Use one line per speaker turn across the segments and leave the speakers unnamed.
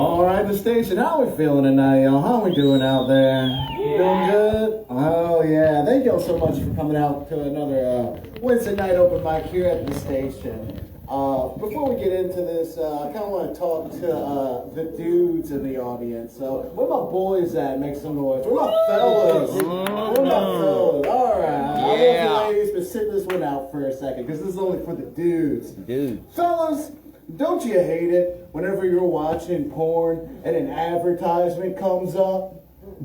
All right, the station. How we feeling tonight, y'all? How we doing out there? Doing good? Oh, yeah. Thank y'all so much for coming out to another Wednesday night open mic here at the station. Before we get into this, I kind of want to talk to the dudes in the audience. So, where my boys at? Make some noise. Where my fellas? Where my fellas? All right.
Yeah.
I want the ladies, but sit this one out for a second, because this is only for the dudes.
Dudes.
Fellas, don't you hate it whenever you're watching porn and an advertisement comes up?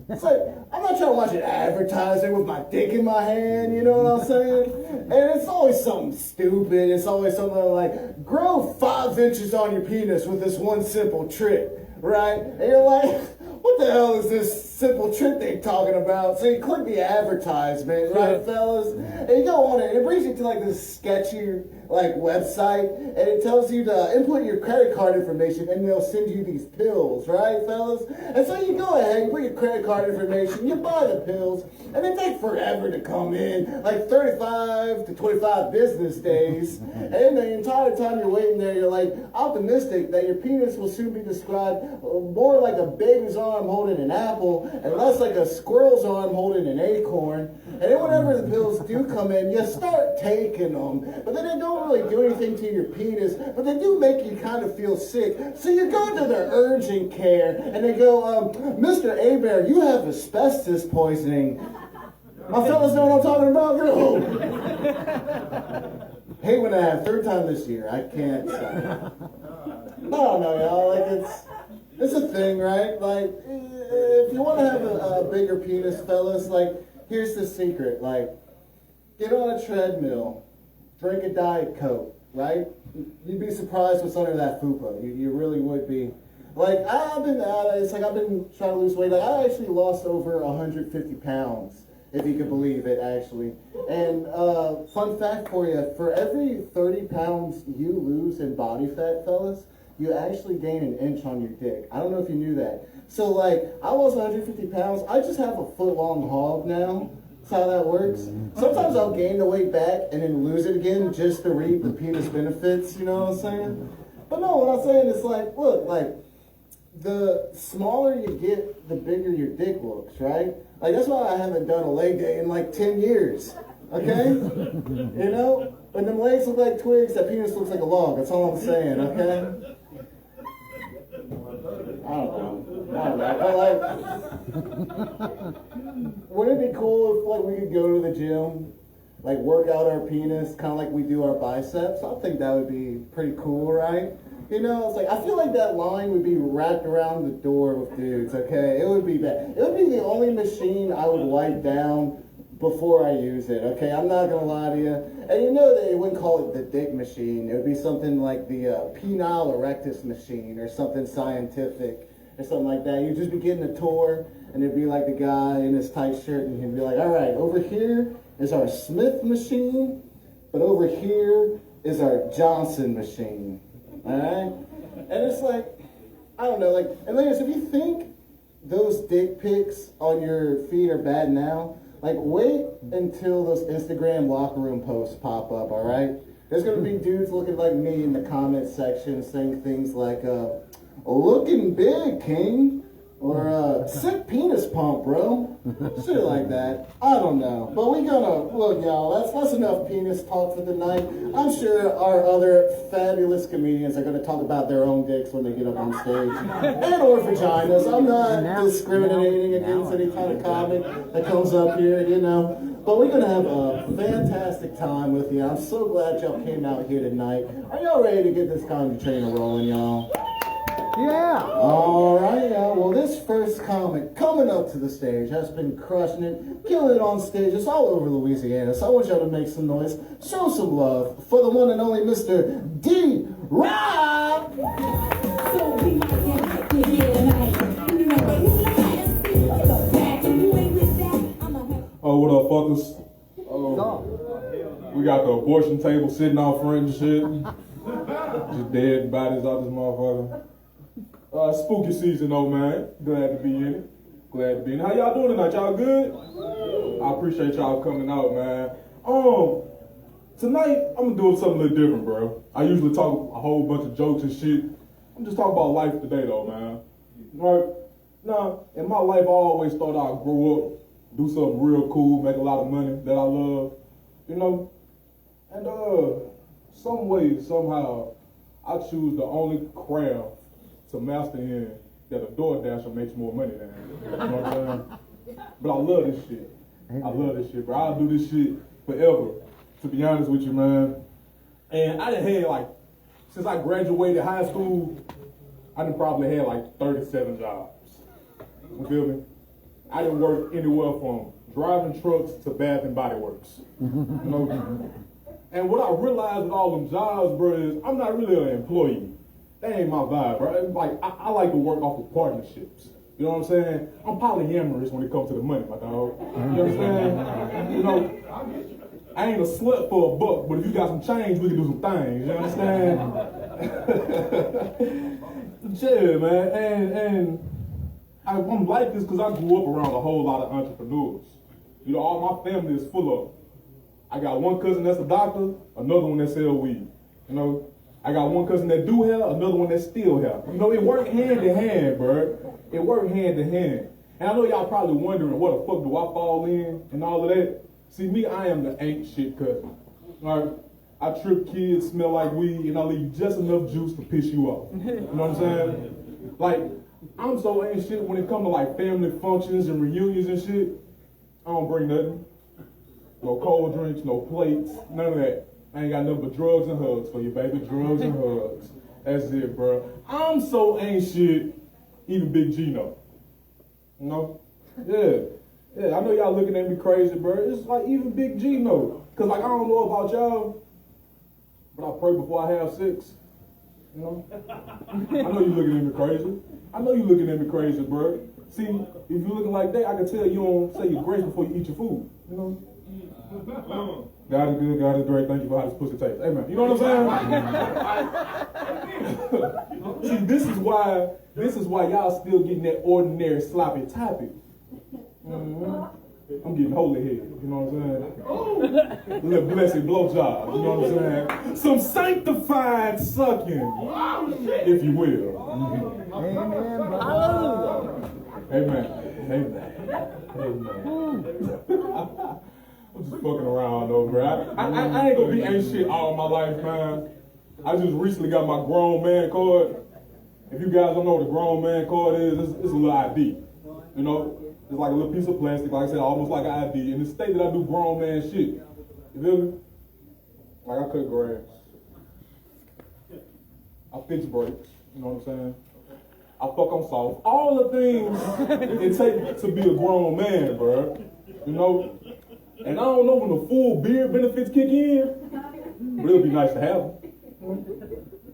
It's like, I'm not trying to watch an advertisement with my dick in my hand, you know what I'm saying? And it's always something stupid. It's always something like, grow 5 inches on your penis with this one simple trick, right? And you're like, what the hell is this simple trick they talking about? So you click the advertisement, right, fellas? And you go on it, and it brings you to like this sketchy like website, and it tells you to input your credit card information, and they'll send you these pills, right, fellas? And so you go ahead, you put your credit card information, you buy the pills, and they take forever to come in, like 35 to 25 business days. And the entire time you're waiting there, you're like optimistic that your penis will soon be described more like a baby's arm holding an apple, and less like a squirrel's arm holding an acorn. And then whenever the pills do come in, you start taking them, but then they don't really do anything to your penis, but they do make you kind of feel sick. So you go to their urgent care, and they go, Mr. Abear, you have asbestos poisoning. My fellas know what I'm talking about? Hate when I have third time this year. I can't stop. I don't know, y'all. Like, it's a thing, right? Like, if you want to have a bigger penis, fellas, like, here's the secret. Like, get on a treadmill, drink a Diet Coke, right? You'd be surprised what's under that fupa. You really would be. Like, I've been trying to lose weight. Like, I actually lost over 150 pounds, if you could believe it, actually. And fun fact for you, for every 30 pounds you lose in body fat, fellas, you actually gain an inch on your dick. I don't know if you knew that. So, like, I lost 150 pounds. I just have a foot-long hog now. That's how that works. Sometimes I'll gain the weight back and then lose it again just to reap the penis benefits, you know what I'm saying? But no, what I'm saying is, like, look, like, the smaller you get, the bigger your dick looks, right? Like, that's why I haven't done a leg day in, like, 10 years, okay? You know? When them legs look like twigs, that penis looks like a log. That's all I'm saying, okay? I don't know. But like, wouldn't it be cool if like we could go to the gym, like work out our penis, kind of like we do our biceps? I think that would be pretty cool, right? You know, it's like I feel like that line would be wrapped around the door with dudes. Okay, it would be bad. It would be the only machine I would wipe down before I use it. Okay, I'm not gonna lie to you. And you know they wouldn't call it the dick machine. It would be something like the penile erectus machine or something scientific or something like that. You'd just be getting a tour, and it'd be like the guy in his tight shirt, and he'd be like, all right, over here is our Smith machine, but over here is our Johnson machine. All right? And it's like, I don't know, like, and ladies, if you think those dick pics on your feed are bad now, like, wait until those Instagram locker room posts pop up, all right? There's going to be dudes looking like me in the comment section saying things like, looking big, king, or sick penis pump, bro. Shit like that. I don't know. But we gonna, look, y'all, that's enough penis talk for the night. I'm sure our other fabulous comedians are going to talk about their own dicks when they get up on stage. And or vaginas. I'm not discriminating against any kind of comic that comes up here, you know. But we're going to have a fantastic time with you. I'm so glad y'all came out here tonight. Are y'all ready to get this comedy train rolling, y'all?
Yeah.
All right, y'all. Well, this first comic coming up to the stage has been crushing it, killing it on stages all over Louisiana. So I want y'all to make some noise, show some love for the one and only Mr. D. Rob.
Oh, what up, fuckers? Oh, we got the abortion table sitting out front and shit. Just dead bodies out this motherfucker. Spooky season, though, man. Glad to be in it. Glad to be in it. How y'all doing tonight? Y'all good? I appreciate y'all coming out, man. Tonight, I'm gonna do something a little different, bro. I usually talk a whole bunch of jokes and shit, I'm just talking about life today though, man. Right? Now, in my life, I always thought I'd grow up, do something real cool, make a lot of money that I love, you know? And some way, somehow, I choose the only craft to master in that a DoorDasher makes more money than. You know what I'm saying? But I love this shit. I love this shit, bro. I'll do this shit forever, to be honest with you, man. And I done had like, since I graduated high school, I done probably had like 37 jobs. You feel me? I didn't work anywhere from driving trucks to Bath and Body Works. You know? And what I realized with all them jobs, bro, is I'm not really an employee. That ain't my vibe, bro. Like, I like to work off of partnerships. You know what I'm saying? I'm polyamorous when it comes to the money, my dog. You understand? You know, I ain't a slut for a buck, but if you got some change, we can do some things. You understand? Yeah, man. And I'm like this because I grew up around a whole lot of entrepreneurs. You know, all my family is full of them. I got one cousin that's a doctor, another one that sell weed. You know, I got one cousin that do hair, another one that steal hair. You know, it worked hand in hand, bro. It worked hand in hand. And I know y'all probably wondering, what the fuck do I fall in and all of that? See, me, I am the ain't shit cousin. All right? I trip kids, smell like weed, and I leave just enough juice to piss you off. You know what I'm saying? Like, I'm so ain't shit when it comes to like family functions and reunions and shit. I don't bring nothing. No cold drinks, no plates, none of that. I ain't got nothing but drugs and hugs for you, baby. Drugs and hugs. That's it, bro. I'm so ain't shit, even Big G know. You know? Yeah, I know y'all looking at me crazy, bro. It's like even Big G know. Cause like I don't know about y'all, but I pray before I have sex. You know? I know you looking at me crazy. I know you looking at me crazy, bro. See, if you looking like that, I can tell you don't say your grace before you eat your food. You know? God is good, God is great. Thank you for how this pussy tastes. Amen. You know what I'm saying? See, this is why y'all still getting that ordinary sloppy topic. I'm getting holy here. You know what I'm saying? A little blessed blowjob. You know what I'm saying? Some sanctified sucking, if you will. Amen. I'm just fucking around though, bro. I ain't gonna be ain't shit all my life, man. I just recently got my grown man card. If you guys don't know what a grown man card is, it's a little ID. You know? It's like a little piece of plastic, like I said, almost like an ID. In the state that I do grown man shit. You feel me? Like I cut grass. I fix brakes. You know what I'm saying? I fuck on soft. All the things it takes to be a grown man, bro. You know? And I don't know when the full beard benefits kick in, but it'll be nice to have them.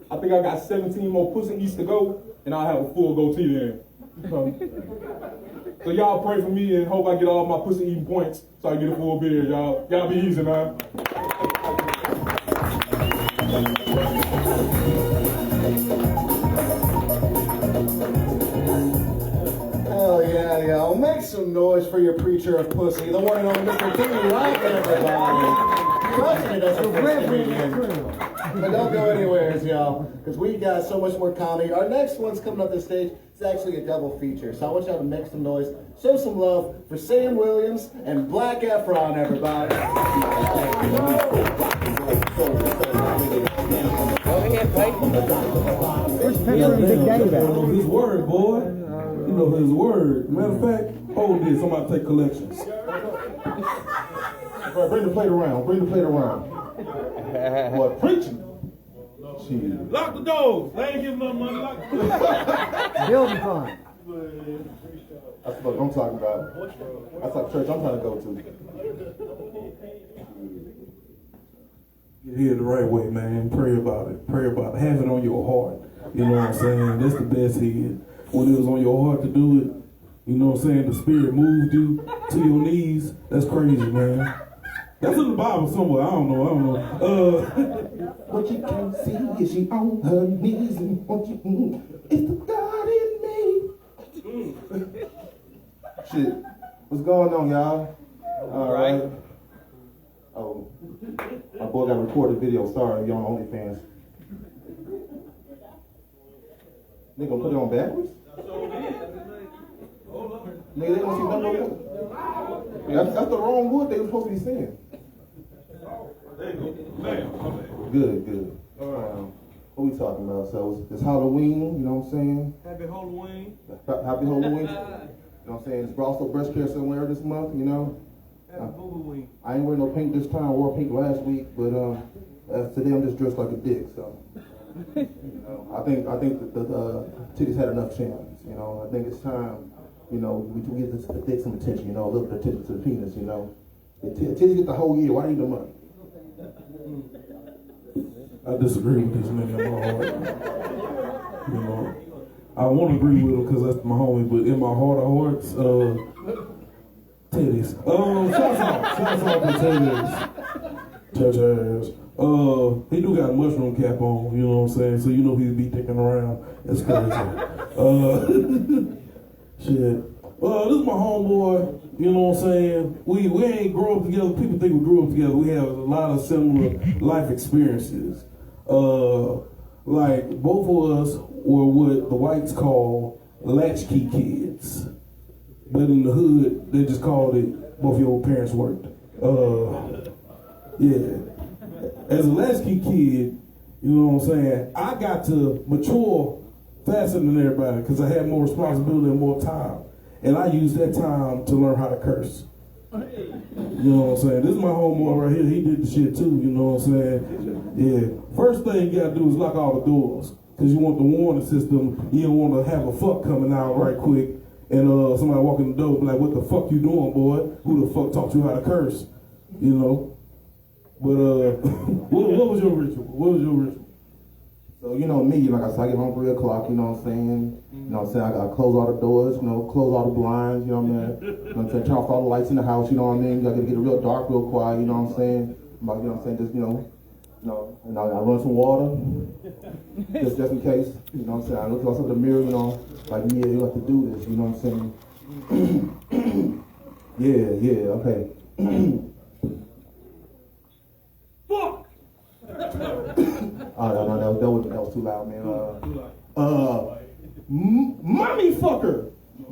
I think I got 17 more pussy eats to go, and I'll have a full goatee then. So y'all pray for me and hope I get all my pussy eating points so I get a full beard, y'all. Y'all be easy, man.
Hell yeah, yo. Make some noise for your preacher of pussy, the one and only Mr. Timmy Rock, everybody. Trust me, that's a great comedian. But don't go anywhere, y'all, because we got so much more comedy. Our next one's coming up this stage. It's actually a double feature, so I want y'all to make some noise, show some love for Sam Williams and Black Efron, everybody.
You know his word, boy. You know his word. Matter of fact, hold this. Somebody take collections.
Right, bring the plate around. Bring the plate around. What, preaching? Jeez.
Lock the doors. They ain't giving no money. Lock the doors.
Building fund.
That's what I'm talking about. That's like church I'm trying to go to.
Get here the right way, man. Pray about it. Pray about it. Have it on your heart. You know what I'm saying? That's the best here. When it was on your heart to do it, you know what I'm saying? The Spirit moved you to your knees. That's crazy, man. That's in the Bible somewhere. I don't know.
What you can't see is she on her knees and what you it's the God in me. Shit. What's going on, y'all? All right. Oh, my boy got a recorded video. Sorry, you on OnlyFans.
They gonna put it on backwards? Nigga, they don't see nothing wrong with it. That's the wrong wood they were supposed to be saying.
There you go. Bam.
Good. What we talking about? So it's Halloween, you know what I'm saying?
Happy Halloween.
Happy Halloween. You know what I'm saying? It's also breast care somewhere this month, you know?
Happy Halloween.
I ain't wearing no pink this time. I wore pink last week, but today I'm just dressed like a dick, so. You know, I think that the titties had enough chance, you know? I think it's time, you know, we give the dick some attention, you know, a little bit of attention to the penis, you know? The titties get the whole year, why do you need the money?
I disagree with this nigga in my heart. You know, I want to agree with him because that's my homie, but in my heart of hearts, titties. Shouts out to titties. Church ass. He do got a mushroom cap on, you know what I'm saying? So you know he'd be dicking around. That's crazy. Shit. This is my homeboy. You know what I'm saying? We ain't grow up together. People think we grew up together. We have a lot of similar life experiences. Like both of us were what the whites call latchkey kids. But in the hood, they just called it both your parents worked. Yeah. As a latchkey kid, you know what I'm saying, I got to mature faster than everybody because I had more responsibility and more time. And I used that time to learn how to curse. You know what I'm saying? This is my homeboy right here. He did the shit too, you know what I'm saying? Yeah. First thing you gotta do is lock all the doors. Because you want the warning system. You don't want to have a fuck coming out right quick. And somebody walking the door and be like, what the fuck you doing, boy? Who the fuck taught you how to curse? You know? But what was your ritual? What was your ritual?
So, you know me, like I said, I get home 3 o'clock, you know what I'm saying? You know what I'm saying? I gotta close all the doors, you know, close all the blinds, you know what I mean? You know what I'm saying? Turn off all the lights in the house, you know what I mean? You gotta get it real dark, real quiet, you know what I'm saying? You know what I'm saying? Just, you know, and I run some water, just in case, you know what I'm saying? I look outside the mirror, you know, like, yeah, you have to do this, you know what I'm saying? yeah, okay.
Fuck!
Oh, that was too loud, man. Mommy fucker!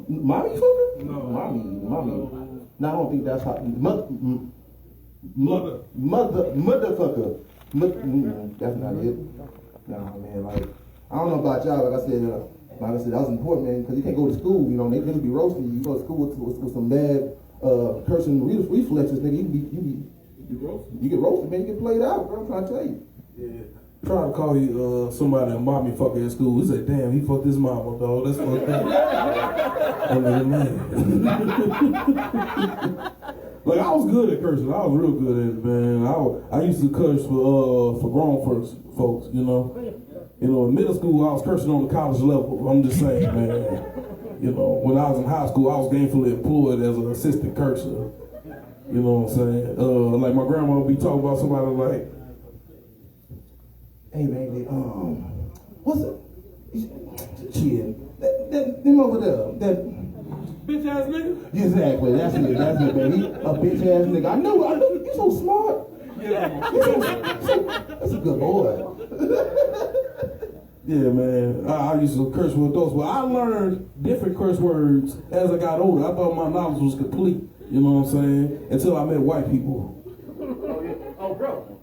Mommy fucker?
No.
Mommy. No, I don't think that's how.
Mother.
Motherfucker. That's not it. Nah, man, like, I don't know about y'all, like I said, that was important, man, because you can't go to school, you know, they be roasting you. You go to school with some bad cursing reflexes, nigga, you get roasted, man, you get played out, bro, I'm trying to tell you.
Yeah. Trying to call you somebody a mommy fucker at school. He said, damn, he fucked his mama, dog. That's fucked up. I'm like, man. Like, I was good at cursing. I was real good at it, man. I used to curse for grown folks, you know. You know, in middle school, I was cursing on the college level. I'm just saying, man. You know, when I was in high school, I was gainfully employed as an assistant cursor. You know what I'm saying? Like, my grandma would be talking about somebody like, hey, baby, what's it? Shit, them over there, that
Bitch ass nigga?
exactly, that's it, baby. A bitch ass nigga. I know, you're so smart.
Yeah.
That's a good boy.
yeah, man. I used to curse with those, but I learned different curse words as I got older. I thought my knowledge was complete, you know what I'm saying? Until I met white people.
Oh, bro.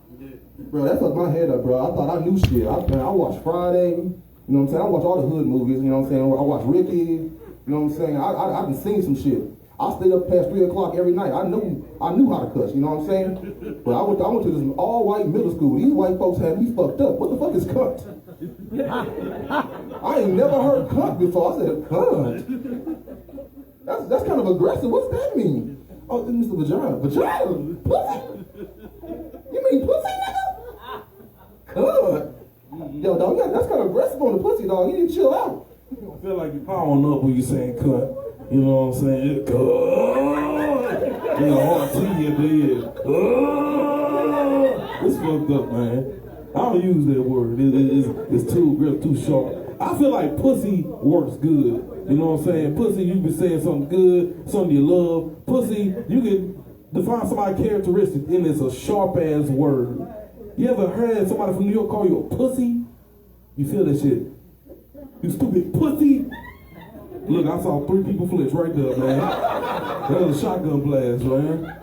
Bro, that fucked my head up, bro. I thought I knew shit. I watched Friday, you know what I'm saying? I watched all the hood movies, you know what I'm saying? I watched Ricky, you know what I'm saying? I've been seeing some shit. I stayed up past 3 o'clock every night. I knew how to cuss, you know what I'm saying? But I went to this all-white middle school. These white folks had me fucked up. What the fuck is cunt? I ain't never heard cunt before. I said, cunt? That's kind of aggressive. What's that mean? Oh, it's the vagina. Vagina? Pussy? You mean pussy, nigga? Cunt. Yo, dog, that's kind of aggressive on the pussy, dog. You need to chill out.
I feel like you're powering up when you're saying cunt. You know what I'm saying? It's cunt. You know, hard to your bed. It's fucked up, man. I don't use that word. It's too aggressive, too sharp. I feel like pussy works good. You know what I'm saying? Pussy, you be saying something good, something you love. Pussy, you can define somebody's characteristic and it's a sharp ass word. You ever heard somebody from New York call you a pussy? You feel that shit? You stupid pussy. Look, I saw 3 people flinch right there, man. That was a shotgun blast, man.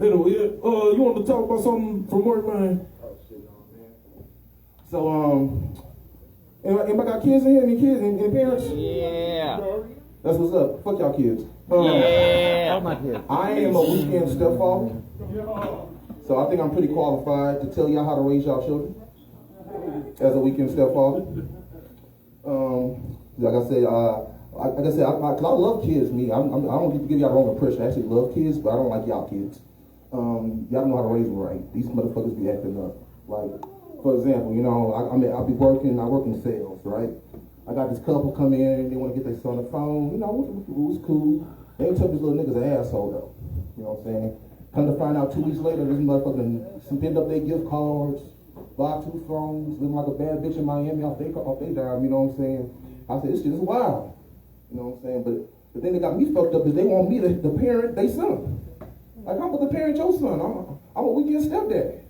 Anyway, you want to talk about something from work, man?
So, anybody got kids in here? Any kids? Any parents?
Yeah.
That's what's up. Fuck y'all kids.
All my kids.
I am a weekend stepfather. So I think I'm pretty qualified to tell y'all how to raise y'all children as a weekend stepfather. Like I said, cause I love kids. I don't get to give y'all the wrong impression. I actually love kids, but I don't like y'all kids. Y'all don't know how to raise them right. These motherfuckers be acting up. Like, for example, you know, I work in sales, right? I got this couple come in, they want to get their son a phone. You know, it was cool. They ain't took this little nigga's an asshole though. You know what I'm saying? Come to find out 2 weeks later, this motherfucker spend up their gift cards, buy 2 phones, living like a bad bitch in Miami off they dime, you know what I'm saying? I said, this shit is wild. You know what I'm saying? But the thing that got me fucked up is they want me to parent their son. Like, I'm about to parent your son. I'm a weekend stepdad.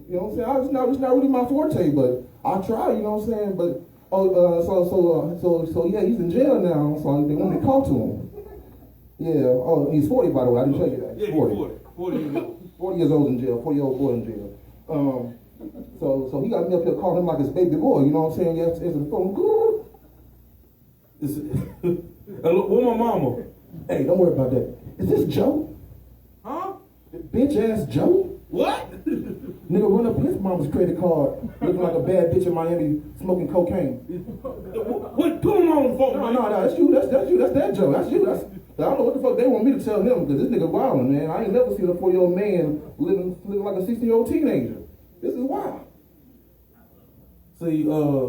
You know what I'm saying? It's not really my forte, but I try, you know what I'm saying? But, so yeah, he's in jail now, so they want me to talk to him. Yeah, he's 40, by the way, I didn't tell you that.
Yeah, 40 years old.
40 years old in jail, 40-year-old boy in jail. So he got me up here calling him like his baby boy, you know what I'm saying? Yeah, answer the phone, good.
Where my mama?
Hey, don't worry about that. Is this Joe?
Huh?
Bitch ass Joe?
What?
Nigga run up his mama's credit card, looking like a bad bitch in Miami, smoking cocaine.
What? Put him on the phone, man.
No, that's you. That's you. That's that Joe. That's you. I don't know what the fuck they want me to tell him, because this nigga wildin', man. I ain't never seen a 40-year-old man living like a 16-year-old teenager. This is wild.
See,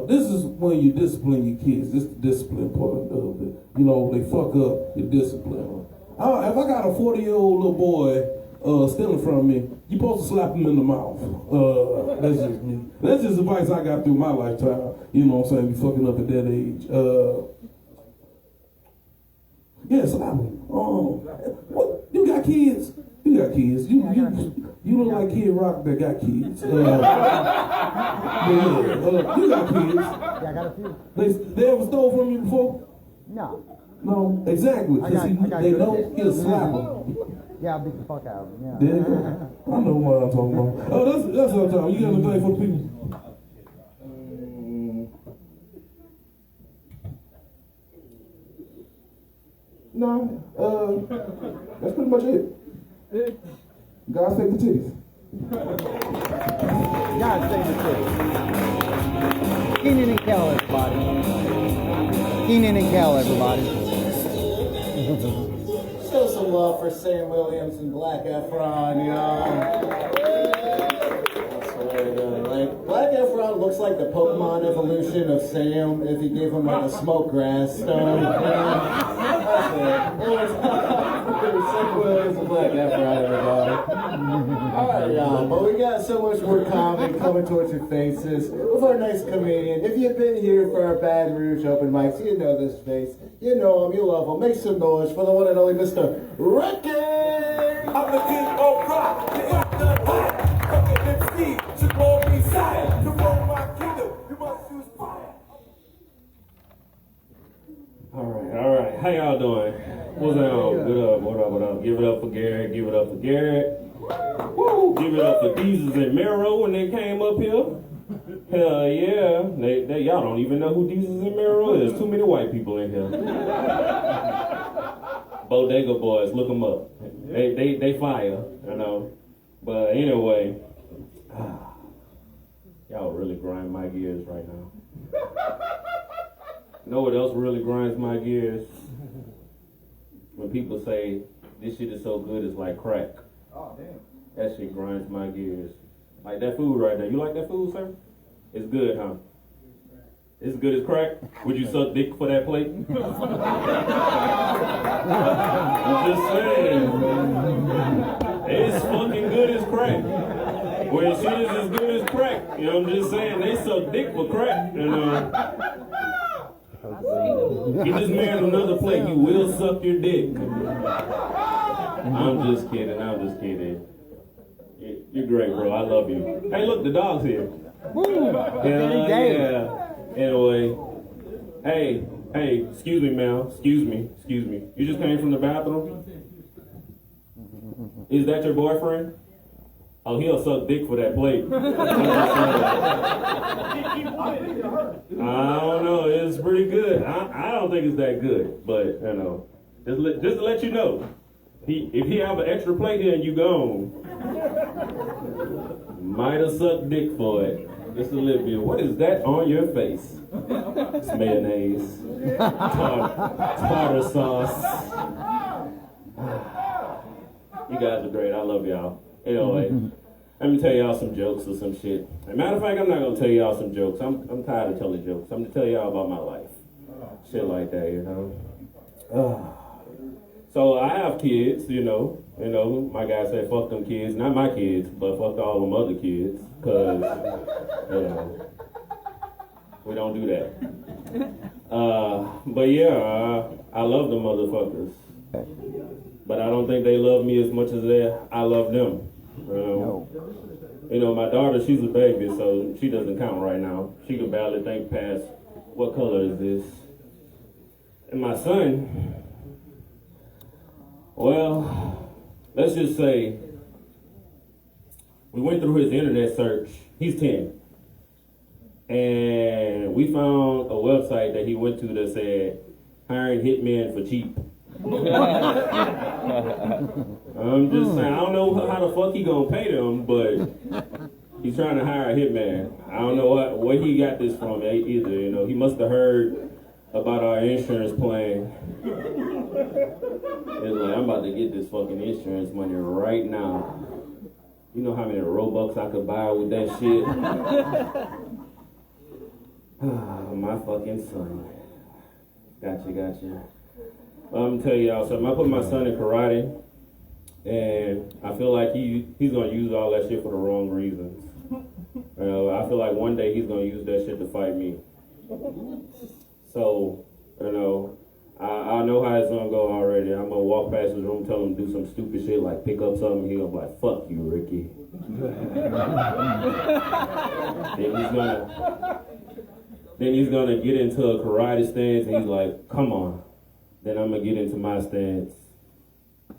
this is when you discipline your kids. This is the discipline part of it. You know, they fuck up, you discipline. If I got a 40-year-old little boy stealing from me, you supposed to slap him in the mouth. That's just me. That's just advice I got through my lifetime. You know what I'm saying? Be fucking up at that age. Yeah, slap him. What? You got kids? You got kids. You look like Kid Rock that got kids. You got kids.
Yeah, I got a few.
They ever stole from you before?
No.
No, exactly.
I got
They
good
know
kids.
he'll slap them.
Yeah, I'll beat the fuck out of them. Yeah.
Yeah, I know what I'm talking about. Oh, that's what I'm talking about. You got anything for the people?
No, that's pretty much it. God save the titties.
God save the city. Keenan and Kel, everybody. Keenan and Kel, everybody.
Show some love for Sam Williams and Black Efron, you know. That's right, like, Black Efron looks like the Pokemon evolution of Sam if he gave him like a smoke grass stone. Sam Williams and Black Efron, everybody. Alright, y'all, but we got so much more comedy coming towards your faces with our nice comedian. If you've been here for our Baton Rouge open mics, you know this face. You know him, you love him. Make some noise for the one and only Mr. Ricky!
I'm the king of rock, the fucking MC, should call me sire, to roll my kingdom, you must use fire.
Alright. How y'all doing? What's up? What up? Give it up for Garrett. Give it up for Garrett. Woo! Give it up for Jesus and Mero when they came up here. Hell yeah. Y'all don't even know who Jesus and Mero is. Too many white people in here. Bodega Boys, look them up. They fire, you know. But anyway, y'all really grind my gears right now. You know what else really grinds my gears? When people say, this shit is so good, it's like crack.
Oh, damn.
That shit grinds my gears. Like that food right there. You like that food, sir? It's good, huh? It's good as crack? Would you suck dick for that plate? I'm just saying. It's fucking good as crack. When shit is as good as crack, you know what I'm just saying? They suck dick for crack, you know? Get this man another plate, you will suck your dick. I'm just kidding. You're great, bro. I love you. Hey, look, the dog's here.
Woo!
Hell yeah. Anyway, hey, excuse me, ma'am. Excuse me. You just came from the bathroom? Is that your boyfriend? Oh, he'll suck dick for that plate. I don't know. It's pretty good. I don't think it's that good, but you know, just to let you know, if he have an extra plate here and you gone, might have sucked dick for it. Just a little bit. What is that on your face? It's mayonnaise, tartar sauce. You guys are great. I love y'all. Anyway, let me tell y'all some jokes or some shit. As a matter of fact, I'm not gonna tell y'all some jokes. I'm tired of telling jokes. I'm gonna tell y'all about my life. Shit like that, you know. So I have kids, you know. My guy said fuck them kids, not my kids, but fuck all them other kids, cause we don't do that. But yeah, I love them motherfuckers. But I don't think they love me as much as I love them. You know, my daughter, she's a baby, so she doesn't count right now. She can barely think past what color is this. And my son, well, let's just say we went through his internet search. He's 10. And we found a website that he went to that said, hiring hitmen for cheap. I'm just saying, I don't know how the fuck he gonna pay them, but he's trying to hire a hitman. I don't know where he got this from either, you know. He must have heard about our insurance plan. It's like, I'm about to get this fucking insurance money right now. You know how many Robux I could buy with that shit? My fucking son. Gotcha. I'm gonna tell y'all something. I put my son in karate, and I feel like he's gonna use all that shit for the wrong reasons. I feel like one day he's gonna use that shit to fight me. So, I know how it's gonna go already. I'm gonna walk past his room, tell him to do some stupid shit like pick up something. He'll be like, "Fuck you, Ricky." Then he's gonna get into a karate stance, and he's like, "Come on." Then I'm gonna get into my stance,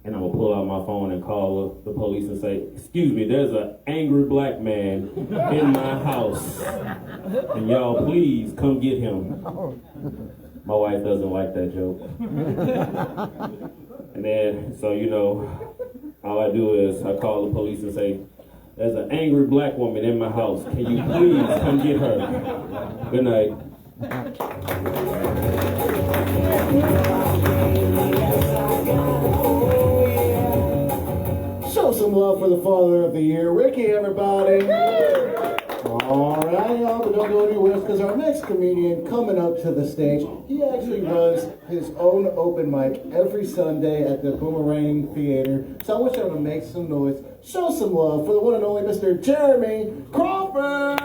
and I'm gonna pull out my phone and call the police and say, "Excuse me, there's an angry black man in my house, and y'all please come get him." My wife doesn't like that joke. And then, so you know, all I do is I call the police and say, "There's an angry black woman in my house. Can you please come get her?" Good night.
Show some love for the Father of the Year, Ricky, everybody. All right, y'all, but don't go anywhere because our next comedian coming up to the stage, he actually runs his own open mic every Sunday at the Boomerang Theater. So I want y'all to make some noise, show some love for the one and only Mr. Jeremy Crawford.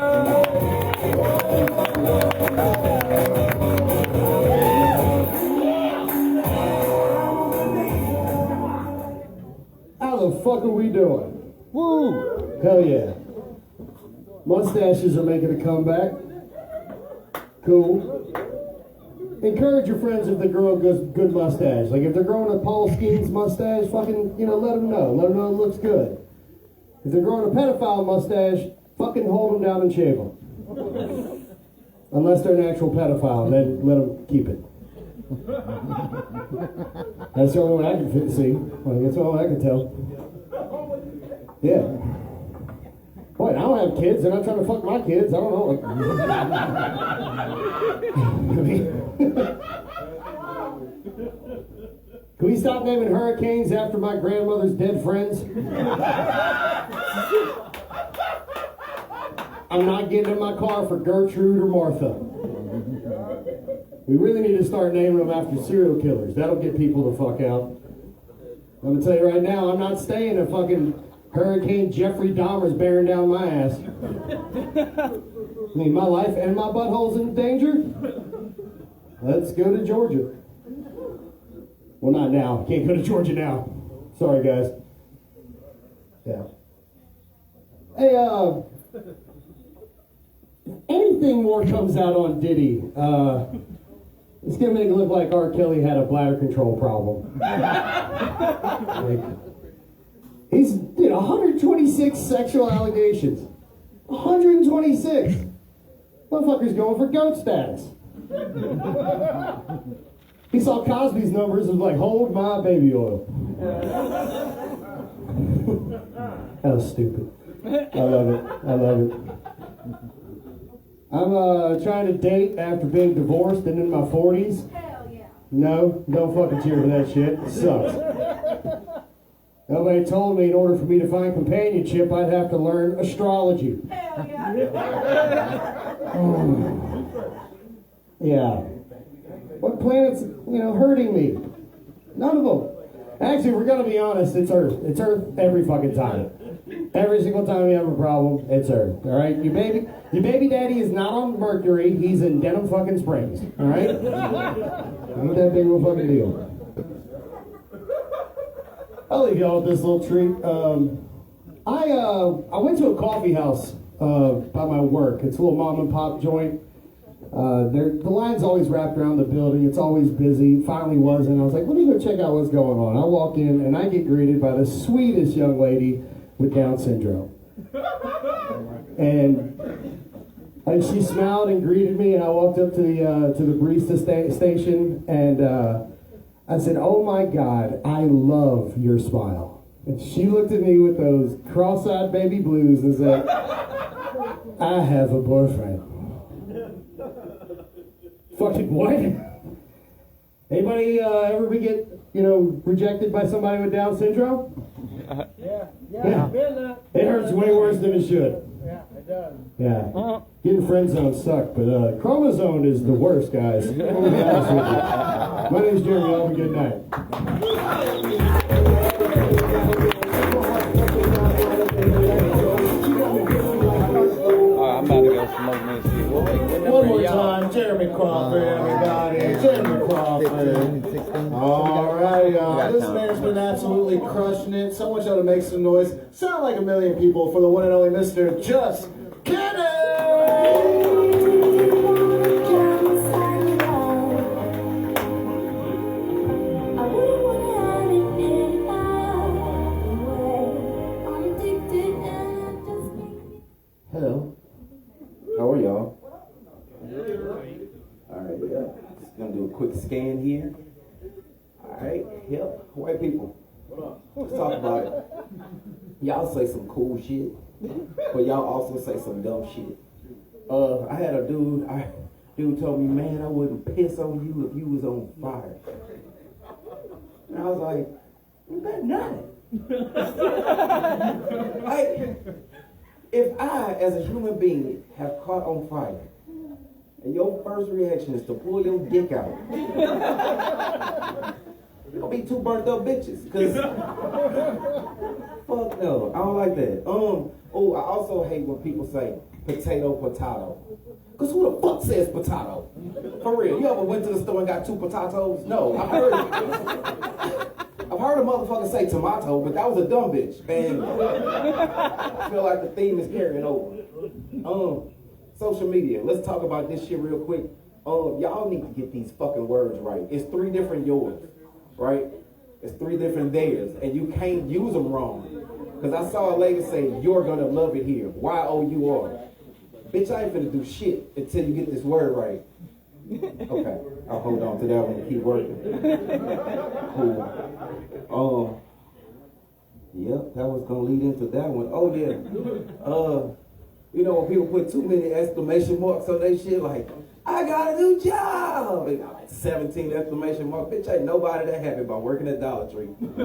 How the fuck are we doing?
Woo!
Hell yeah. Mustaches are making a comeback. Cool. Encourage your friends if they grow a good mustache. Like if they're growing a Paul Skeens mustache, fucking, let them know. Let them know it looks good. If they're growing a pedophile mustache, fucking hold them down and shave them. Unless they're an actual pedophile, then let them keep it. That's the only one I can see. Well, that's all I can tell. Yeah. Boy, I don't have kids. They're not trying to fuck my kids. I don't know. Can we stop naming hurricanes after my grandmother's dead friends? I'm not getting in my car for Gertrude or Martha. We really need to start naming them after serial killers. That'll get people the fuck out. I'm gonna tell you right now, I'm not staying in fucking Hurricane Jeffrey Dahmer's bearing down my ass. I mean, my life and my butthole's in danger? Let's go to Georgia. Well, not now. Can't go to Georgia now. Sorry, guys. Yeah. Hey, if anything anything more comes out on Diddy, it's gonna make it look like R. Kelly had a bladder control problem. Like, he's 126 sexual allegations. 126. Motherfucker's going for goat status. He saw Cosby's numbers and was like, hold my baby oil. That was stupid. I love it. I love it. I'm trying to date after being divorced and in my 40s.
Hell yeah.
No, don't fucking cheer for that shit. It sucks. Nobody told me in order for me to find companionship, I'd have to learn astrology.
Hell yeah.
Yeah. What planet's, hurting me? None of them. Actually, if we're gonna be honest, it's Earth. It's Earth every fucking time. Every single time we have a problem, it's Earth. All right, your baby daddy is not on Mercury. He's in Denham fucking Springs. All right, not that big of a fucking deal. I'll leave y'all with this little treat. I went to a coffee house by my work. It's a little mom and pop joint. The line's always wrapped around the building. It's always busy. Finally wasn't. I was like, let me go check out what's going on. I walk in and I get greeted by the sweetest young lady with Down syndrome. And she smiled and greeted me, and I walked up to the barista station, and I said, "Oh my God, I love your smile." And she looked at me with those cross-eyed baby blues and said, "I have a boyfriend." Fucking what? Anybody ever get rejected by somebody with Down syndrome? Yeah. It hurts way worse than it should.
Yeah, it does.
Yeah. Getting friend zone sucked, but chromosome is the worst, guys. I'm gonna be honest with you. My name's Jeremy. Have a good night.
I'm about to go smoke me a shit.
One more time, Jeremy Crawford, everybody. Jeremy Crawford. All right, y'all. This man's been absolutely crushing it. Someone should make some noise. Sound like a million people for the one and only Mr. Just Kidding!
Hello. How are y'all? Alright, yeah. Just gonna do a quick scan here. Alright, yep. White people. Let's talk about it. Y'all say some cool shit, but y'all also say some dumb shit. I had a dude told me, man, I wouldn't piss on you if you was on fire. And I was like, you better not. Like, if I, as a human being, have caught on fire, and your first reaction is to pull your dick out, you're gonna be two burnt up bitches, cause fuck no, I don't like that. I also hate when people say potato. Cause who the fuck says potato? For real, you ever went to the store and got two potatoes? No, I've heard a motherfucker say tomato, but that was a dumb bitch. And I feel like the theme is carrying over. Social media. Let's talk about this shit real quick. Y'all need to get these fucking words right. It's 3 different yours, right? It's 3 different theirs, and you can't use them wrong. Cause I saw a lady say, "You're gonna love it here." Y-O-U-R. Bitch, I ain't finna do shit until you get this word right. Okay, I'll hold on to that one and keep working. Cool. Yep, that was gonna lead into that one. Oh yeah. When people put too many exclamation marks on their shit, like, I got a new job! And like 17 exclamation marks. Bitch, ain't nobody that happy about working at Dollar Tree. It's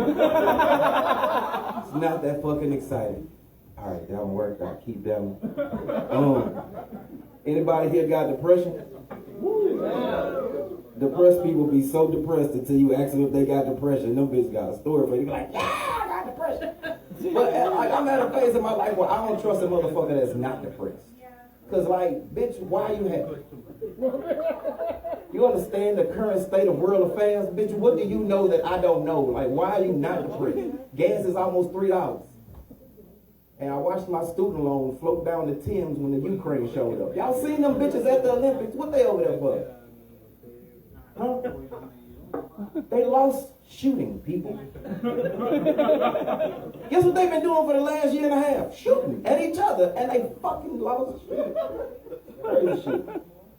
not that fucking exciting. Alright, that one worked. I'll keep that one. Anybody here got depression? Depressed people be so depressed until you ask them if they got depression. Them bitches got a story for you. Be like, yeah, I got depression. But I'm at a phase in my life where I don't trust a motherfucker that's not depressed. Cause like, bitch, why you happy? You understand the current state of world affairs? Bitch, what do you know that I don't know? Like, why are you not depressed? Gas is almost $3. and I watched my student loan float down the Thames when the Ukraine showed up. Y'all seen them bitches at the Olympics? What they over there for? Huh? They lost shooting, people. Guess what they've been doing for the last year and a half? Shooting at each other, and they fucking lost shooting. Crazy shit.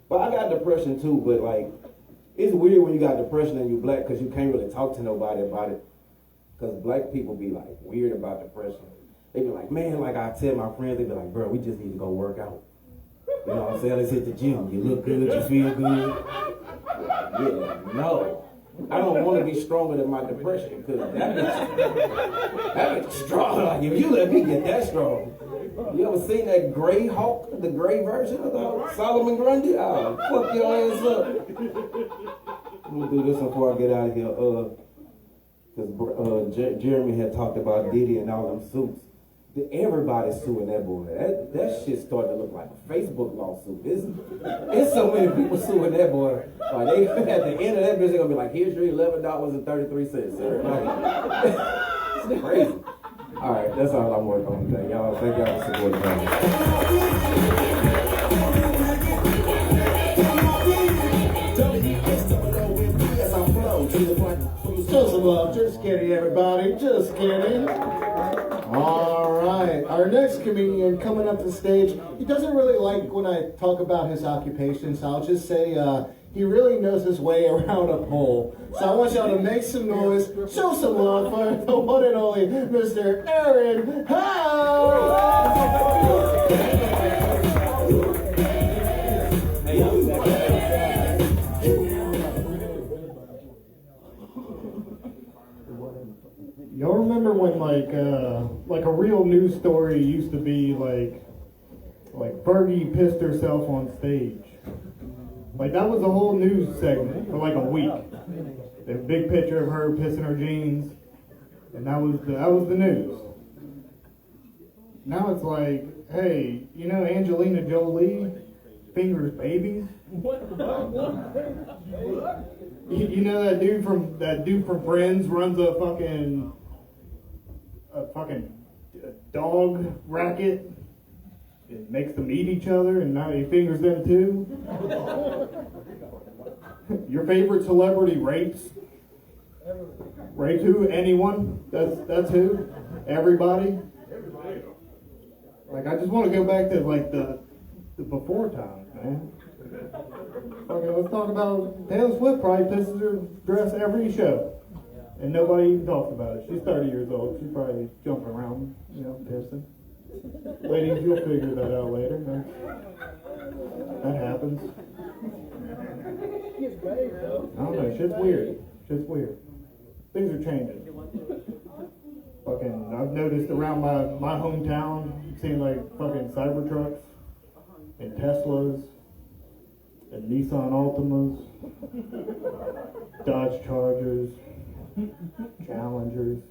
But I got depression too, but like, it's weird when you got depression and you black because you can't really talk to nobody about it. Because black people be like weird about depression. They be like, man, like I tell my friends, they be like, bro, we just need to go work out. You know what I'm saying? Let's hit the gym. You look good, you feel good. Yeah, no. I don't want to be stronger than my depression because that bitch strong. Like if you let me get that strong. You ever seen that gray Hulk, the gray version of the Solomon Grundy? Oh, fuck your ass up. I'm gonna do this before I get out of here. Because Jeremy had talked about Diddy and all them suits. Everybody's suing that boy. That shit starting to look like a Facebook lawsuit. It's so many people suing that boy. Like they at the end of that bitch, they're gonna be like, here's your $11.33, sir. It's crazy. All right, that's all I'm working on today. Y'all, thank y'all for supporting
Just some love, just kidding, everybody, just kidding. All right, our next comedian coming up to stage, he doesn't really like when I talk about his occupation, so I'll just say he really knows his way around a pole. So I want y'all to make some noise, show some love for the one and only Mr. Aaron Howe!
Y'all remember when like a real news story used to be like Fergie pissed herself on stage? Like that was a whole news segment for like a week. The big picture of her pissing her jeans, and that was the news. Now it's like, hey, you know Angelina Jolie fingers babies? You know that dude from Friends runs a fucking dog racket. It makes them eat each other, and now he fingers them too. Your favorite celebrity rapes who? Anyone? That's who? Everybody? Like I just want to go back to like the before times, man. Okay, let's talk about Taylor Swift probably pisses her dress every show. And nobody even talks about it. She's 30 years old. She's probably jumping around, pissing. Ladies, you'll figure that out later. That happens. I don't know. Shit's weird. Things are changing. I've noticed around my hometown, seeing like fucking Cybertrucks and Teslas and Nissan Altimas, Dodge Chargers, Challengers,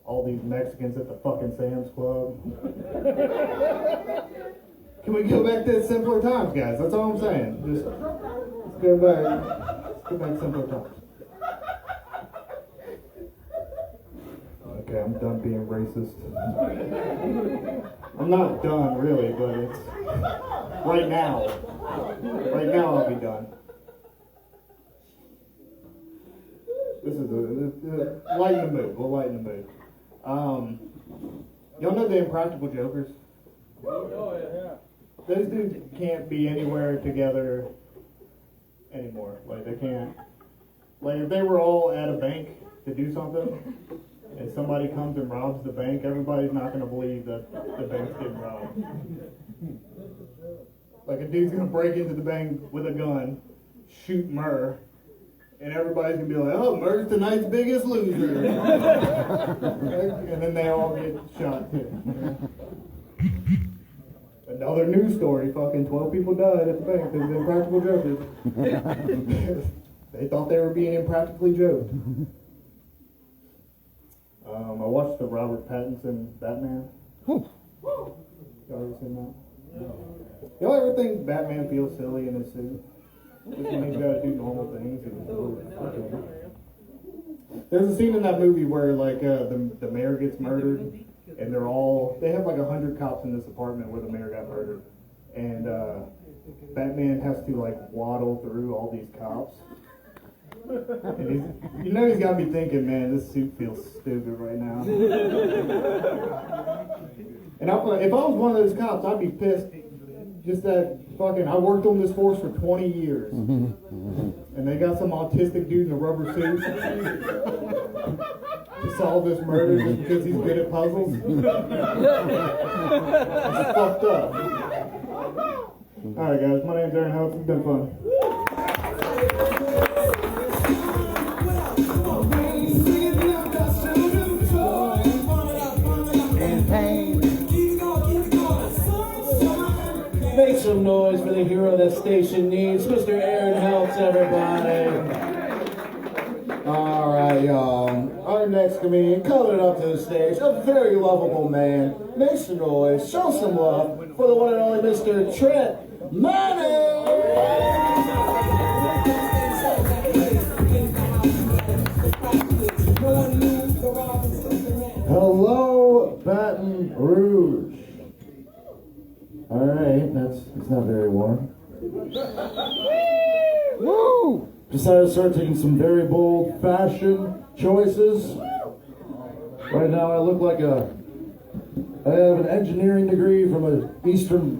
all these Mexicans at the fucking Sam's Club. Can we go back to simpler times, guys? That's all I'm saying. Just let's go back to simpler times. Okay, I'm done being racist. I'm not done really, but it's right now. Right now I'll be done. This is lighten the mood. We'll lighten the mood. Y'all know the Impractical Jokers? Those dudes can't be anywhere together anymore. Like they can't. Like if they were all at a bank to do something, and somebody comes and robs the bank, everybody's not going to believe that the bank's getting robbed. Like a dude's going to break into the bank with a gun, shoot Murr, and everybody's going to be like, oh, Murr's tonight's biggest loser. And then they all get shot too. Another news story, fucking 12 people died at the bank because of Impractical Jokers. They thought they were being impractically joked. I watched the Robert Pattinson Batman. Y'all ever seen that? Y'all ever think Batman feels silly in his suit? Just when he's got to do normal things. There's a scene in that movie where like the mayor gets murdered
and they have like 100 cops in this apartment where the mayor got murdered, and Batman has to like waddle through all these cops. And he's got me thinking, man, this suit feels stupid right now. And if I was one of those cops, I'd be pissed. Just that I worked on this force for 20 years. And they got some autistic dude in a rubber suit to solve this murder just because he's good at puzzles. It's fucked up. Alright guys, my name's Aaron Hope. It's been fun.
Make some noise for the hero that station needs. Mr. Aaron Helps, everybody.
All right, y'all. Our next comedian coming up to the stage, a very lovable man. Make some noise, show some love for the one and only Mr. Trent Manning.
Hello, Baton Rouge. All right, it's not very warm. Woo! Decided to start taking some very bold fashion choices. Right now, I look like I have an engineering degree from an Eastern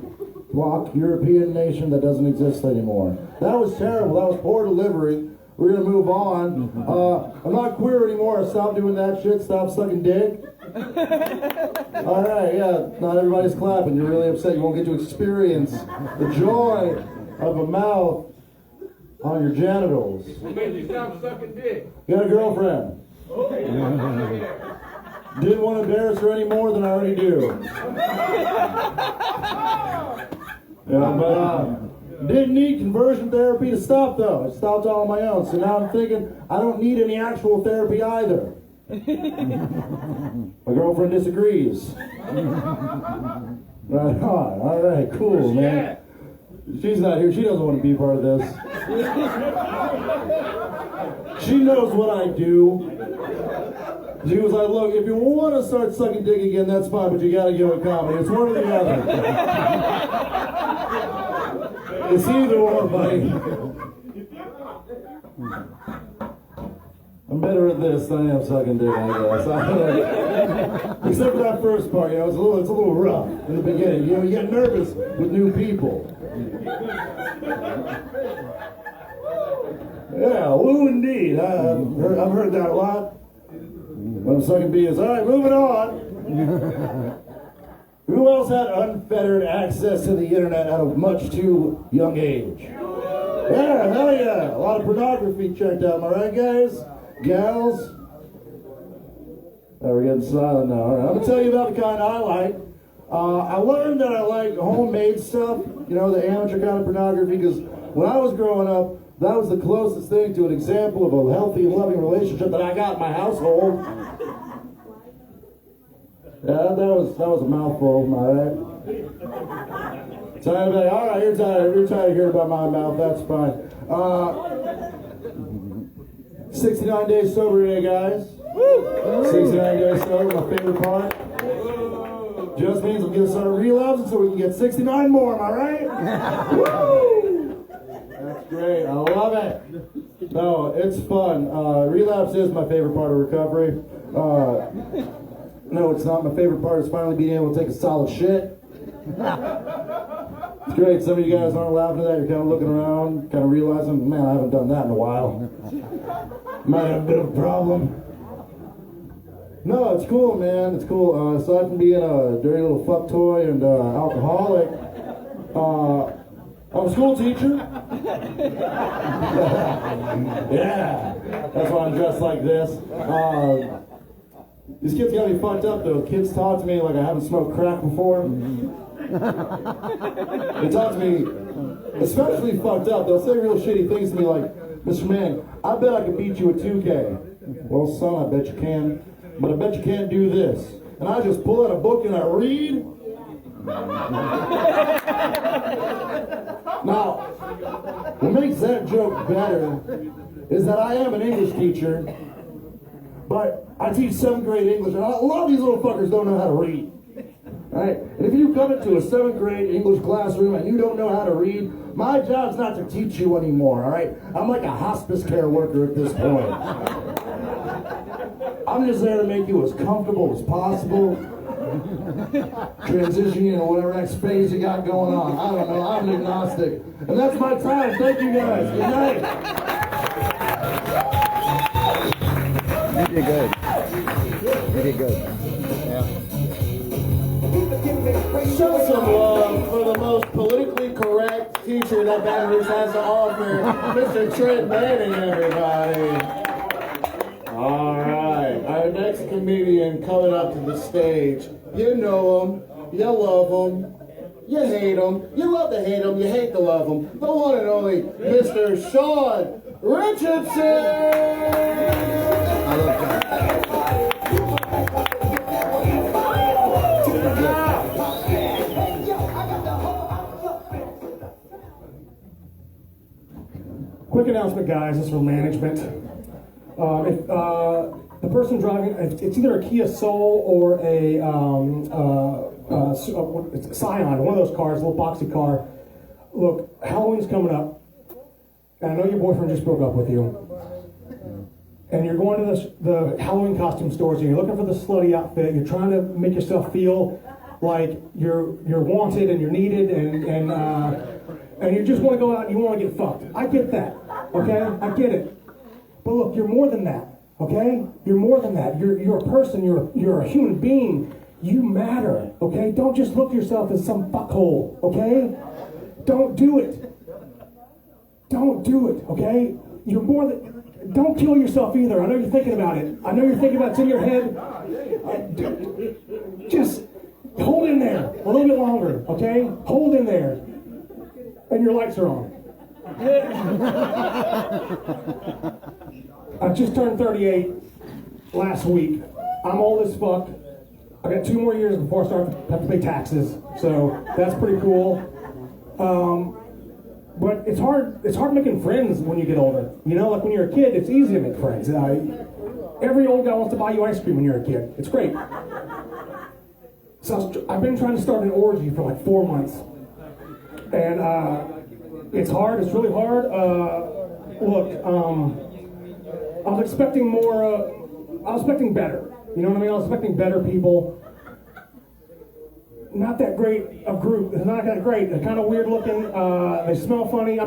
Bloc European nation that doesn't exist anymore. That was terrible. That was poor delivery. We're gonna move on. I'm not queer anymore. I stopped doing that shit. Stop sucking dick. All right, yeah. Not everybody's clapping. You're really upset. You won't get to experience the joy of a mouth on your genitals.
What made you stop sucking dick?
You got a girlfriend. Didn't want to embarrass her any more than I already do. Yeah, but didn't need conversion therapy to stop though. I stopped all on my own. So now I'm thinking I don't need any actual therapy either. My girlfriend disagrees. Right on. All right, cool, man. She's not here. She doesn't want to be part of this. She knows what I do. She was like, look, if you want to start sucking dick again, that's fine, but you got to give it comedy. It's one or the other. It's either or, buddy. I'm better at this than I am sucking dick, I guess. Except for that first part, you know, it's a little rough in the beginning. You know, you get nervous with new people. Yeah, woo indeed. I've heard that a lot. When I'm sucking BS. All right, moving on. Who else had unfettered access to the internet at a much too young age? Yeah, hell yeah. A lot of pornography checked out, am I right, guys? Gals? Oh, we're getting silent now. All right, I'm going to tell you about the kind I like. I learned that I like homemade stuff, you know, the amateur kind of pornography, because when I was growing up, that was the closest thing to an example of a healthy and loving relationship that I got in my household. Yeah, that was a mouthful, all right? So I'm like, all right, you're tired of hearing about my mouth, that's fine. 69 days sober today, guys. 69 days sober, my favorite part. Just means I'm gonna start relapsing so we can get 69 more, am I right? Woo! That's great, I love it. No, it's fun. Relapse is my favorite part of recovery. No, it's not. My favorite part is finally being able to take a solid shit. It's great. Some of you guys aren't laughing at that. You're kind of looking around, kind of realizing, man, I haven't done that in a while. Might have a bit of a problem. No, it's cool, man. It's cool. Aside from being a dirty little fuck toy and alcoholic, I'm a school teacher. Yeah, that's why I'm dressed like this. These kids got me fucked up though. Kids talk to me like I haven't smoked crack before. They talk to me especially fucked up. They'll say real shitty things to me like, Mr. Manning, I bet I could beat you at 2K. Well, son, I bet you can. But I bet you can't do this. And I just pull out a book and I read. Now, what makes that joke better is that I am an English teacher, but I teach 7th grade English, and a lot of these little fuckers don't know how to read. Right? And if you come into a 7th grade English classroom and you don't know how to read, my job's not to teach you anymore, all right? I'm like a hospice care worker at this point. I'm just there to make you as comfortable as possible. Transition you into whatever next phase you got going on. I don't know, I'm agnostic. And that's my time. Thank you guys. Good night.
You did good. You did good. Yeah.
Show some love for the most politically correct teacher that Baton Rouge has to offer, Mr. Trent Manning, everybody. All right, our next comedian coming up to the stage. You know him, you love him, you hate him, you love to hate him, you hate to love him. The one and only Mr. Sean Richardson.
I love that.
Quick announcement, guys. This is for management. If the person driving, it's either a Kia Soul or a Scion, one of those cars, a little boxy car. Look, Halloween's coming up, and I know your boyfriend just broke up with you, and you're going to the Halloween costume stores, and you're looking for the slutty outfit. You're trying to make yourself feel like you're wanted and you're needed, and you just want to go out and you want to get fucked. I get that, okay? I get it. But look, you're more than that, okay? You're more than that. You're a person. You're a human being. You matter, okay? Don't just look yourself as some fuckhole, okay? Don't do it. Don't do it, okay? You're more than... Don't kill yourself either. I know you're thinking about it. I know you're thinking about it. It's in your head. Just hold in there a little bit longer, okay? Hold in there. And your lights are on. I just turned 38 last week. I'm old as fuck. I got 2 more years before I have to pay taxes, so that's pretty cool. But it's hard making friends when you get older. You know, like when you're a kid, it's easy to make friends. Every old guy wants to buy you ice cream when you're a kid. It's great. So I've been trying to start an orgy for like 4 months. And it's hard, it's really hard. Look, I was expecting more, I was expecting better. You know what I mean? I was expecting better people. Not that great a group. It's not that great. They're kind of weird looking. They smell funny.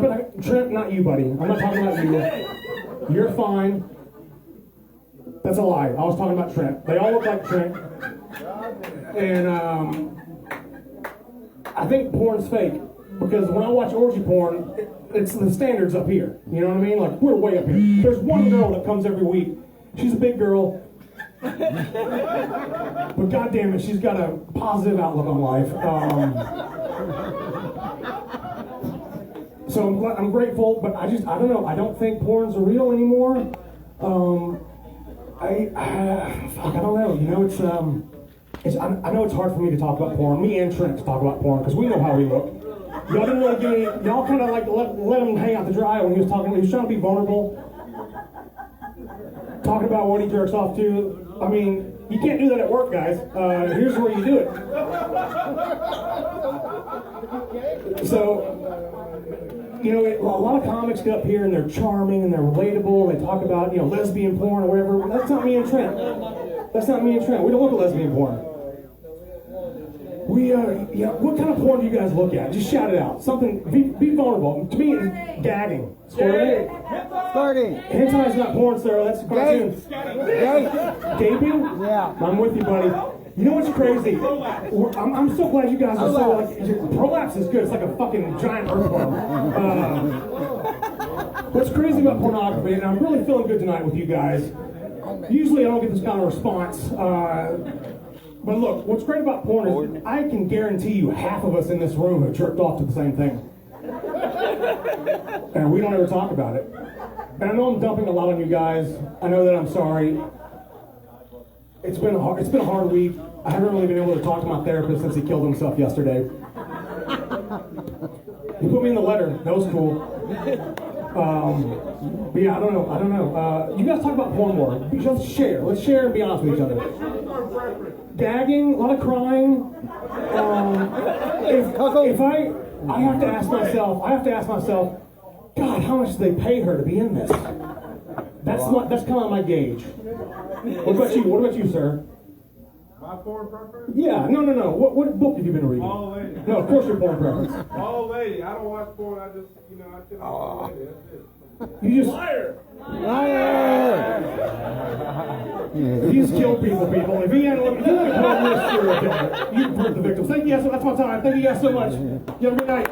Trent, not you, buddy. I'm not talking about you. You're fine. That's a lie. I was talking about Trent. They all look like Trent. And I think porn's fake. Because when I watch orgy porn, it's the standards up here. You know what I mean? Like, we're way up here. There's one girl that comes every week. She's a big girl. But goddamn it, she's got a positive outlook on life. So I'm grateful, but I don't know. I don't think porn's real anymore. I don't know. You know, I know it's hard for me to talk about porn. Me and Trent to talk about porn because we know how we look. Y'all didn't really give me. Y'all kind of like let him hang out to dry when he was talking. He was trying to be vulnerable, talking about what he jerks off to. I mean, you can't do that at work, guys. Here's where you do it. So, you know, a lot of comics get up here and they're charming and they're relatable. They talk about, you know, lesbian porn or whatever. That's not me and Trent. That's not me and Trent. We don't look at lesbian porn. Yeah, what kind of porn do you guys look at? Just shout it out. Something, be vulnerable. To me, it's gagging.
Squirting.
Hentai's not porn, Sarah. That's a cartoon. Gaping?
Yeah.
I'm with you, buddy. You know what's crazy? I'm so glad you guys are so like. Prolapse is good. It's like a fucking giant earthworm. What's crazy about pornography, and I'm really feeling good tonight with you guys. Usually I don't get this kind of response. But look, what's great about porn is I can guarantee you half of us in this room have jerked off to the same thing. And we don't ever talk about it. And I know I'm dumping a lot on you guys. I know that I'm sorry. It's been a hard week. I haven't really been able to talk to my therapist since he killed himself yesterday. He put me in the letter. That was cool. But yeah, I don't know. You guys talk about porn more. Let's share. Let's share and be honest with each other. Gagging, a lot of crying. If I have to ask myself, God, how much do they pay her to be in this? That's kind of my gauge. What about you, sir?
My porn preference?
Yeah, no. What book have you been reading?
All lady.
No, of course your porn preference.
All lady. I don't watch porn. I just, I tell all lady. That's it.
You just
Liar!
He's killed people. If he had a serial killer, you'd prove the victims. Thank you guys. That's my time. Thank you guys so much. You have a good night.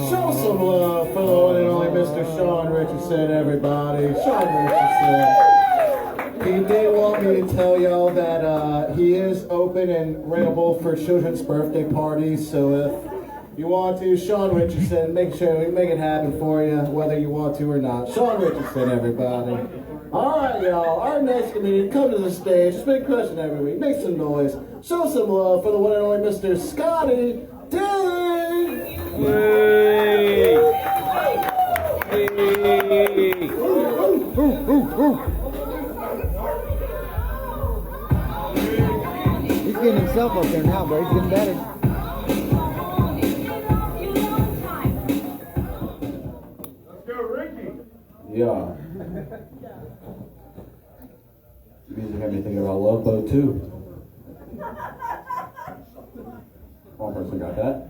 Show some love for the one and only Mr. Sean Richardson, everybody. Sean Richardson. He did want me to tell y'all that he is open and rentable for children's birthday parties. So if you want to, Sean Richardson, make sure we make it happen for you, whether you want to or not. Sean Richardson, everybody. All right, y'all. Our next comedian, come to the stage. It's a big question every week. Make some noise. Show some love for the one and only Mr. Scotty D.
Hey.
He's getting himself up there now, bro. He's getting better.
Let's go, Ricky.
Yeah. Music had me thinking about Love Boat too. One person got that.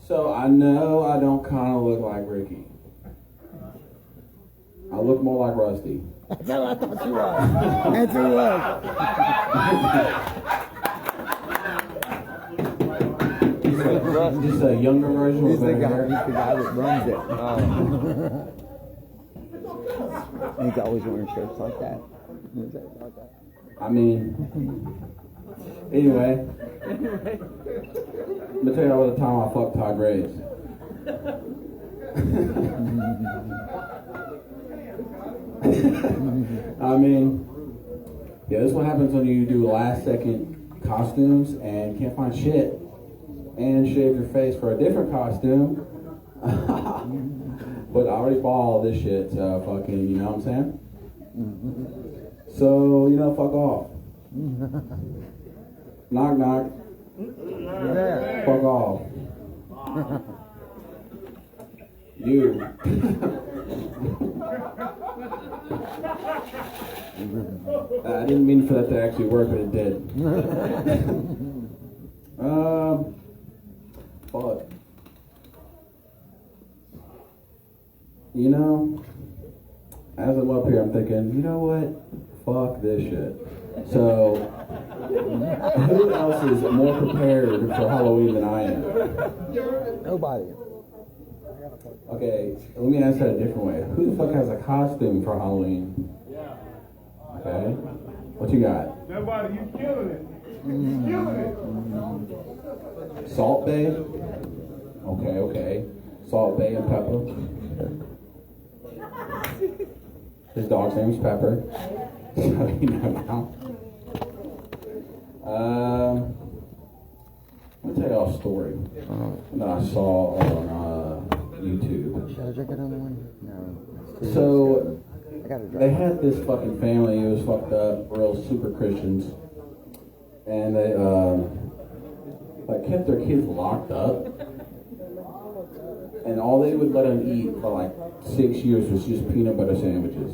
So I know I don't kind of look like Ricky. I look more like Rusty.
That's how I thought you was. That's who was.
Just a younger version with better hair.
He's the guy that runs it. He's always wearing shirts like that.
I mean, anyway. Let me tell you about the time I fucked Todd Graves. I mean, yeah, this is what happens when you do last second costumes and can't find shit and shave your face for a different costume. But I already bought all this shit, so fucking, you know what I'm saying? So, fuck off. Knock, knock. Fuck off. You. I didn't mean for that to actually work, but it did. Fuck. As I'm up here, I'm thinking, you know what? Fuck this shit. So, who else is more prepared for Halloween than I am?
Nobody.
Okay, let me ask that a different way. Who the fuck has a costume for Halloween? Okay. What you got?
Nobody, you killing it. You killing it.
Salt Bay? Okay. Salt Bay and Pepper. His dog's name's Pepper. So you know now. Let me tell y'all a story that I saw on YouTube.
Should I drink another one? No.
So they had this fucking family who was fucked up, real super Christians, and they kept their kids locked up, and all they would let them eat for 6 years was just peanut butter sandwiches.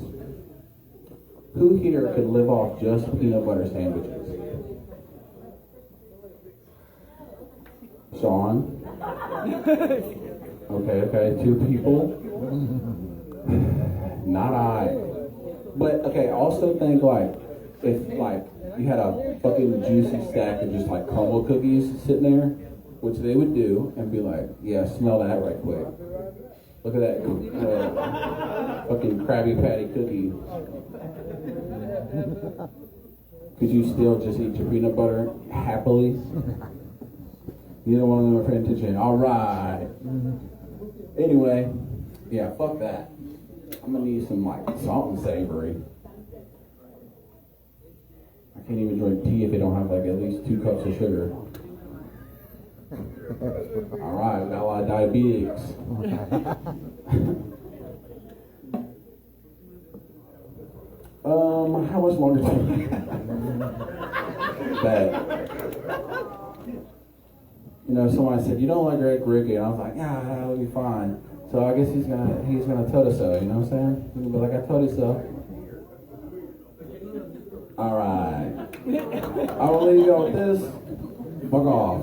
Who here could live off just peanut butter sandwiches? Sean? Okay, 2 people. Not I. But okay, also think if you had a fucking juicy stack of just crumble cookies sitting there, which they would do, and be like, yeah, smell that right quick. Look at that fucking Krabby Patty cookie. Could you still just eat your peanut butter happily? Neither one of them are paying attention. All right. Anyway, yeah, fuck that. I'm gonna need some salt and savory. I can't even drink tea if they don't have like at least 2 cups of sugar. Alright, we got a lot of diabetics. How much longer do we have? Bad. You know, somebody said, you don't like Greg Ricky, and I was like, yeah, that'll be fine. So I guess he's gonna tell us so, you know what I'm saying? He'll be like, I told you so. Alright. I will leave you with this. Fuck off.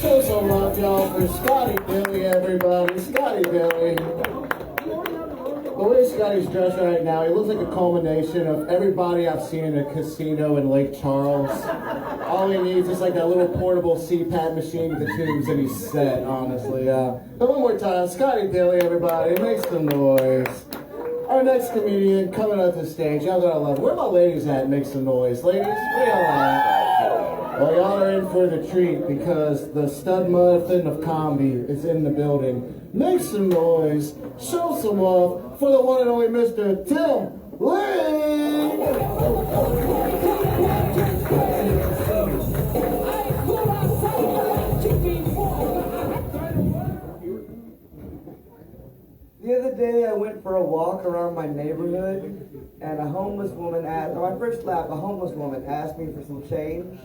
Show some love, y'all, for Scotty Billy, everybody. Scotty Billy. The way Scotty's dressed right now, he looks like a culmination of everybody I've seen in a casino in Lake Charles. All he needs is like that little portable CPAP machine with the tubes, and he's set, honestly. But one more time, Scotty Billy, everybody. Make some noise. Our next comedian coming up the stage. Y'all gotta love it. Where my ladies at? Make some noise. Ladies, where y'all at? Well, y'all are in for the treat because the stud muffin of comedy is in the building. Make some noise. Show some love for the one and only Mr. Tim Lee!
The other day I went for a walk around my neighborhood and a homeless woman asked, on my first lap, a homeless woman asked me for some change.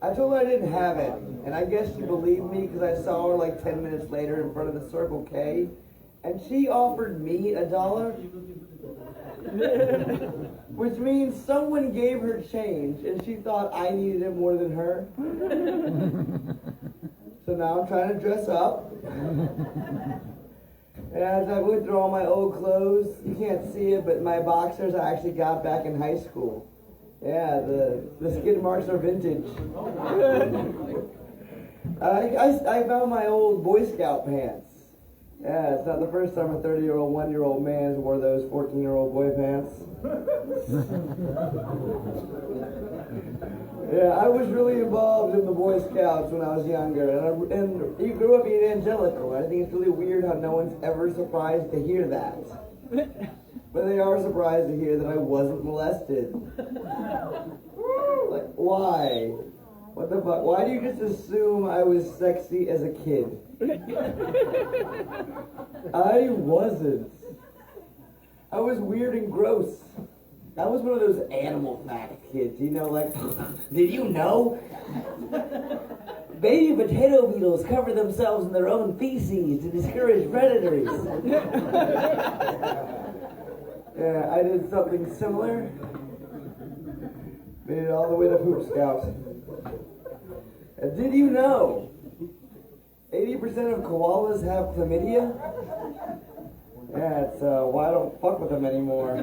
I told her I didn't have it, and I guess she believed me because I saw her like 10 minutes later in front of the Circle K, and she offered me $1, which means someone gave her change and she thought I needed it more than her. So now I'm trying to dress up. And as I went through all my old clothes, you can't see it, but my boxers I actually got back in high school. Yeah, the skid marks are vintage. I found my old Boy Scout pants. Yeah, it's not the first time a 30-year-old, 1-year-old man wore those 14-year-old boy pants. Yeah, I was really involved in the Boy Scouts when I was younger, and you grew up evangelical. I think it's really weird how no one's ever surprised to hear that. But they are surprised to hear that I wasn't molested. Like, why? What the fuck? Why do you just assume I was sexy as a kid? I wasn't. I was weird and gross. I was one of those animal fact kids, you know, like, did you know? Baby potato beetles cover themselves in their own feces to discourage predators. Yeah, I did something similar. Made it all the way to Poop Scouts. Did you know 80% of koalas have chlamydia? Yeah, it's why I don't fuck with them anymore.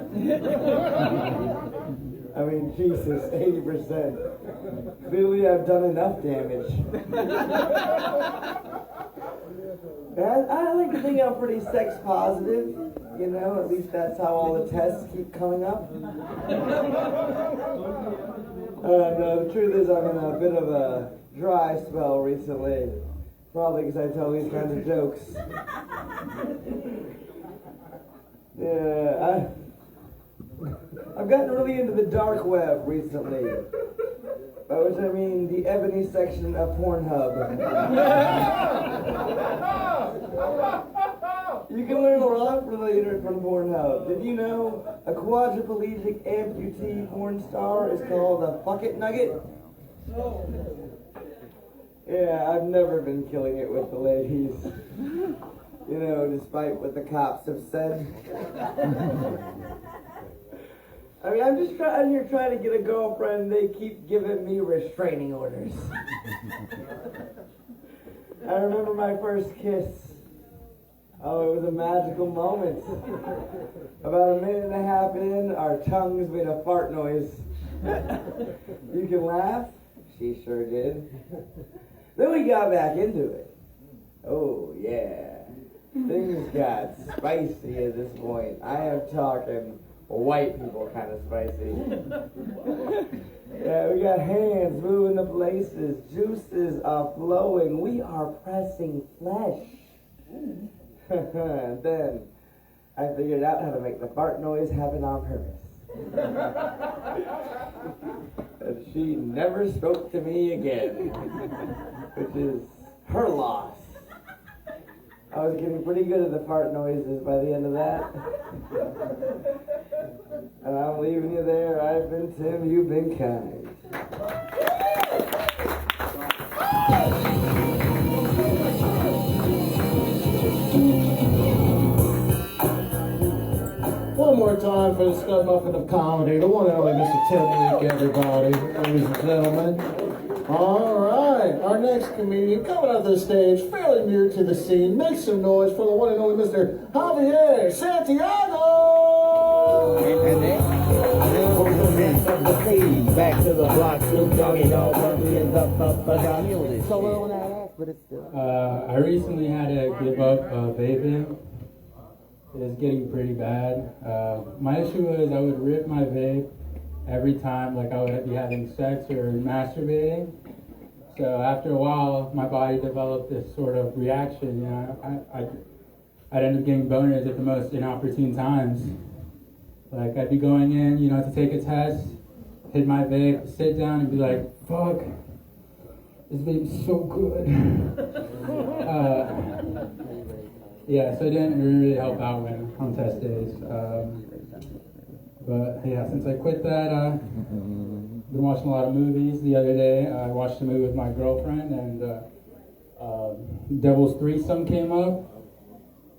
I mean, Jesus, 80%. Clearly I've done enough damage. I like to think I'm pretty sex positive, you know, at least that's how all the tests keep coming up. No, the truth is I'm in a bit of a dry spell recently, probably because I tell these kinds of jokes. Yeah, I've gotten really into the dark web recently. By which I mean the ebony section of Pornhub. You can learn a lot from the internet from Pornhub. Did you know a quadriplegic amputee porn star is called a bucket nugget? Yeah, I've never been killing it with the ladies. You know, despite what the cops have said. I mean, I'm just out here trying to get a girlfriend, and they keep giving me restraining orders. I remember my first kiss. Oh, it was a magical moment. About a minute and a half in, our tongues made a fart noise. You can laugh? She sure did. Then we got back into it. Oh, yeah. Things got spicy at this point. I am talking white people kind of spicy. Yeah, we got hands moving to places, juices are flowing, we are pressing flesh. And then I figured out how to make the fart noise happen on purpose. And she never spoke to me again, which is her loss. I was getting pretty good at the fart noises by the end of that. And I'm leaving you there. I've been Tim, you've been kind.
One more time for the Scud Muffin of Comedy, the one and only Mr. Tim Leak, everybody, ladies and gentlemen. All right, our next comedian coming out to the stage, fairly new to the scene. Make some noise for the one and only Mr. Javier Santiago!
And then back to the block, Snoop Doggy Dogg, it's a little ass, but it's still.
I recently had to give up vaping. It's getting pretty bad. My issue was I would rip my vape every time, like I would be having sex or masturbating. So after a while, my body developed this sort of reaction. You know, I'd end up getting boners at the most inopportune times. Like I'd be going in, you know, to take a test, hit my vape, sit down, and be like, "Fuck, this vape's so good." Yeah, so it didn't really help out when on test days. But yeah, since I quit that, I've been watching a lot of movies. The other day, I watched a movie with my girlfriend, and Devil's Threesome came up.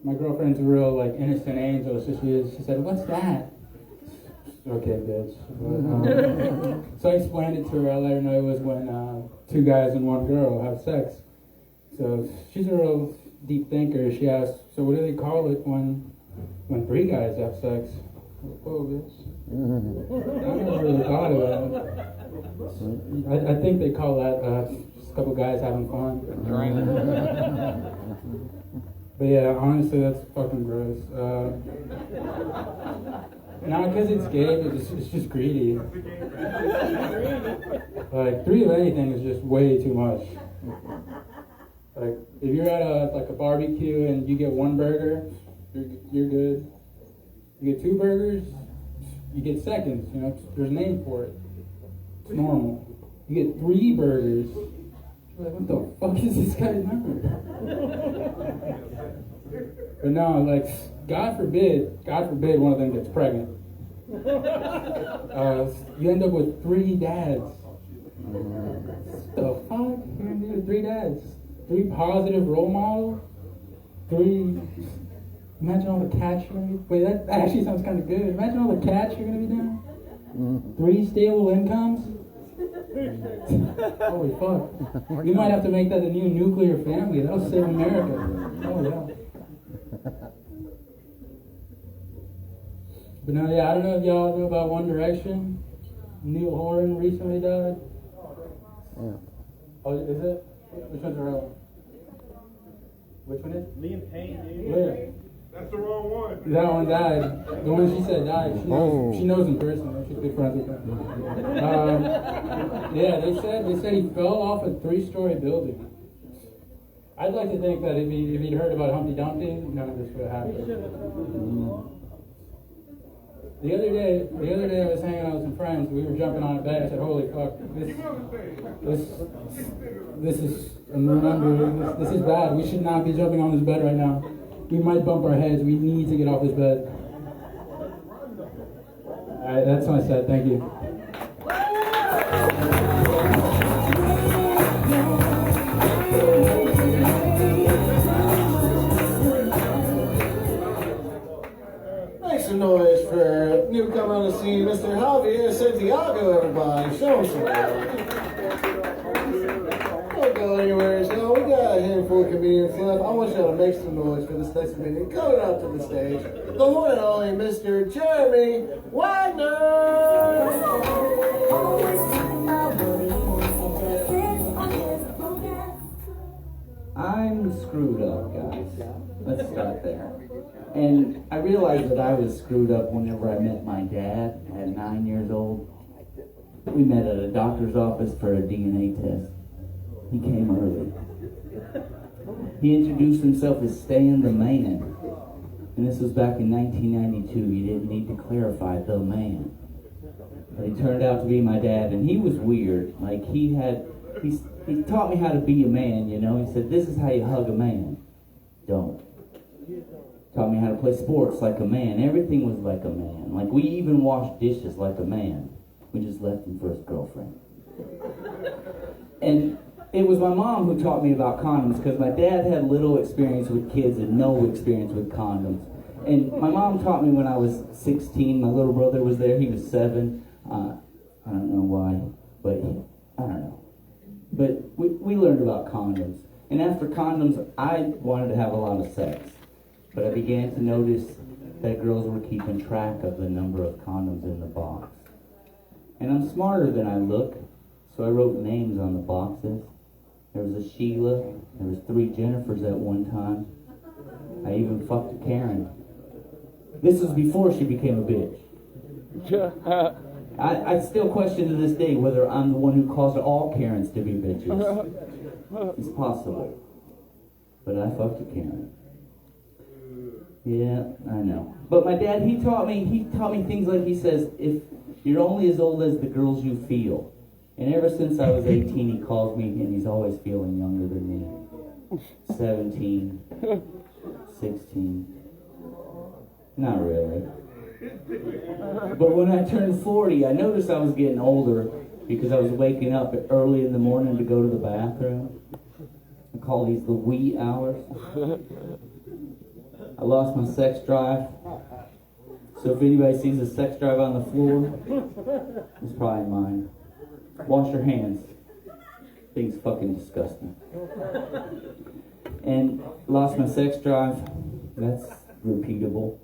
My girlfriend's a real like innocent angel, so she said, "What's that?" Okay, bitch. But, so I explained it to her. I let her know it was when two guys and one girl have sex. So she's a real deep thinker. She asked, "So what do they call it when three guys have sex?" Whoa, bitch. I never really thought of that. I think they call that just a couple guys having fun. But yeah, honestly, that's fucking gross. Not because it's gay, but it's just greedy. Like, three of anything is just way too much. Like, if you're at a barbecue and you get one burger, you're good. You get two burgers, you get seconds. You know, there's a name for it. It's normal. You get three burgers, you're like, what the fuck is this guy's number? But no, like, God forbid one of them gets pregnant. You end up with three dads. What the fuck? You're gonna do with three dads? Three positive role models? Imagine all the cats you're gonna be. Wait, that actually sounds kind of good. Imagine all the cats you're gonna be doing. 3 stable incomes. Holy fuck! We might have to make that the new nuclear family. That'll save America. Oh yeah. But no, yeah, I don't know if y'all know about One Direction. Neil Horan recently died.
Yeah.
Oh, is it? Which one's the real one? Which one is?
Liam Payne, dude.
Where?
That's the wrong one.
That one died. The one she said died. She knows him personally. She's good friends with him. Yeah, they said he fell off a 3-story building. I'd like to think that if he'd heard about Humpty Dumpty, none of this would have happened. The other day I was hanging out with some friends. We were jumping on a bed. I said, "Holy fuck, this is this is bad. We should not be jumping on this bed right now. We might bump our heads. We need to get off this bed." All right, that's what I said. Thank you.
Make some noise for newcomer on the scene, Mr. Javier Santiago, everybody. Show him some love. Don't go anywhere, y'all. We got a handful of comedians left. I want y'all to make some noise for this next comedian coming out to the stage. The one and only Mr. Jeremy Wagner!
I'm
I'm screwed up, guys. Let's start there. And I realized that I was screwed up whenever I met my dad at 9 years old. We met at a doctor's office for a DNA test. He came early. He introduced himself as Stan the Man. And this was back in 1992. You didn't need to clarify the man. But he turned out to be my dad, and he was weird. Like, he taught me how to be a man, you know. He said, this is how you hug a man. Don't. Taught me how to play sports like a man. Everything was like a man. Like, we even washed dishes like a man. We just left him for his girlfriend. And it was my mom who taught me about condoms, because my dad had little experience with kids and no experience with condoms. And my mom taught me when I was 16. My little brother was there. He was 7. I don't know why, but I don't know. But we learned about condoms. And after condoms, I wanted to have a lot of sex. But I began to notice that girls were keeping track of the number of condoms in the box. And I'm smarter than I look, so I wrote names on the boxes. There was a Sheila, there was 3 Jennifers at one time. I even fucked a Karen. This was before she became a bitch. I still question to this day whether I'm the one who caused all Karens to be bitches. It's possible. But I fucked a Karen. Yeah, I know. But my dad, he taught me things like, he says, if you're only as old as the girls you feel. And ever since I was 18, he calls me, and he's always feeling younger than me. 17, 16. Not really. But when I turned 40, I noticed I was getting older because I was waking up early in the morning to go to the bathroom. I call these the wee hours. I lost my sex drive. So if anybody sees a sex drive on the floor, it's probably mine. Wash your hands. Thing's fucking disgusting. And lost my sex drive. That's repeatable.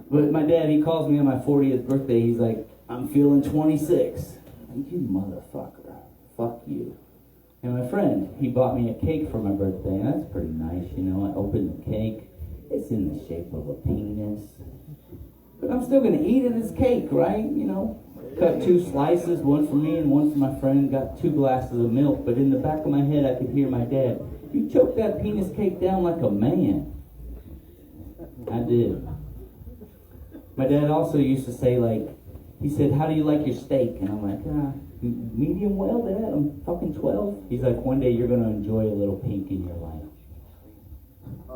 But my dad, he calls me on my 40th birthday. He's like, I'm feeling 26. You motherfucker. Fuck you. And my friend, he bought me a cake for my birthday, and that's pretty nice, you know. I opened the cake. It's in the shape of a penis. But I'm still gonna eat it as cake, right? You know. Cut 2 slices, one for me and one for my friend. Got 2 glasses of milk, but in the back of my head I could hear my dad, you choked that penis cake down like a man. I did. My dad also used to say, like, he said, how do you like your steak? And I'm like, medium well, Dad. I'm fucking 12. He's like, one day you're going to enjoy a little pink in your life.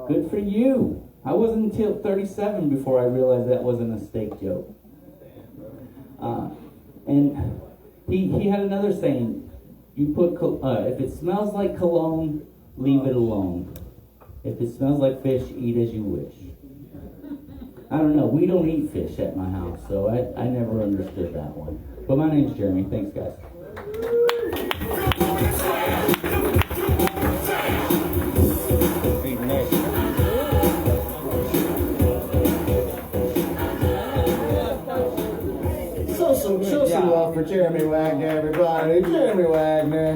Good for you. I wasn't until 37 before I realized that wasn't a steak joke. And he had another saying, you put, if it smells like cologne, leave it alone. If it smells like fish, eat as you wish. I don't know. We don't eat fish at my house, so I never understood that one. But my name's Jeremy. Thanks, guys.
Show some love for Jeremy Wagner, everybody. Jeremy Wagner.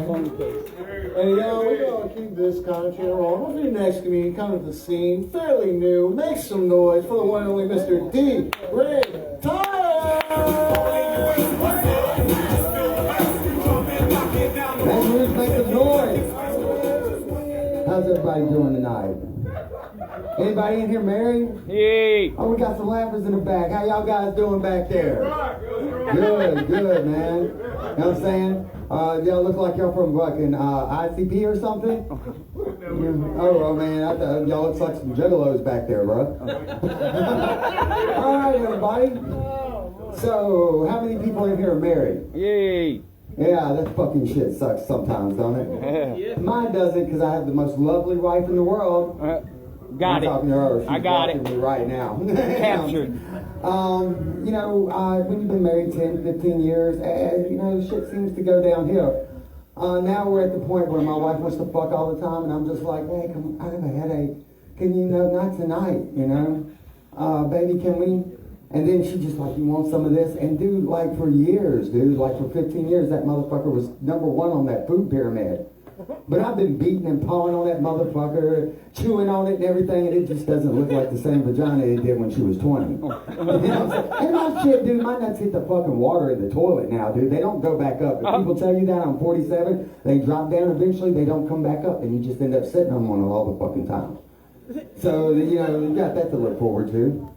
And yo, we're going to keep this kind of channel rolling. What's your next comedian coming to the scene? Fairly new. Make some noise for the one and only Mr. D. Ray Tyler!
Make some noise. How's everybody doing tonight? Anybody in here married? Yay! Oh, we got some laughers in the back. How y'all guys doing back there? Good, man. You know what I'm saying? Y'all look like y'all from fucking ICP or something? Oh, man, I thought y'all look like some juggalos back there, bro. All right, everybody. So, how many people in here are married? Yay! Yeah, that fucking shit sucks sometimes, don't it? Yeah. Mine doesn't, because I have the most lovely wife in the world. I'm talking to her. She's watching me right now. Captured. You know, when you've been married 10, 15 years, you know, shit seems to go downhill. Now we're at the point where my wife wants to fuck all the time, and I'm just like, hey, come on, I have a headache. Can you know, not tonight, you know? Baby, can we? And then she just like, you want some of this? And dude, like for years, like for 15 years, that motherfucker was #1 on that food pyramid. But I've been beating and pawing on that motherfucker, chewing on it and everything, and it just doesn't look like the same vagina it did when she was 20. You know what I'm saying? And my shit, dude, my nuts hit the fucking water in the toilet now, dude. They don't go back up. If people tell you that I'm 47, they drop down eventually, they don't come back up, and you just end up sitting on one all the fucking time. So, you know, you got that to look forward to.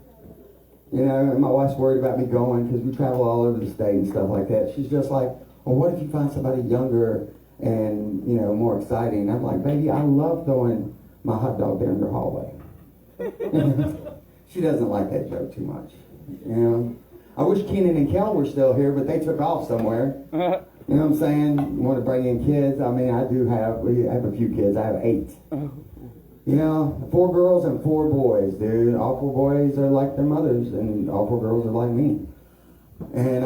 You know, and my wife's worried about me going because we travel all over the state and stuff like that. She's just like, well, what if you find somebody younger and, you know, more exciting? And I'm like, baby, I love throwing my hot dog down your hallway. She doesn't like that joke too much. You know, I wish Kenan and Kel were still here, but they took off somewhere. You know what I'm saying? You want to bring in kids? I mean, we have a few kids. I have 8. You know, 4 girls and 4 boys, dude. All 4 boys are like their mothers, and all 4 girls are like me. And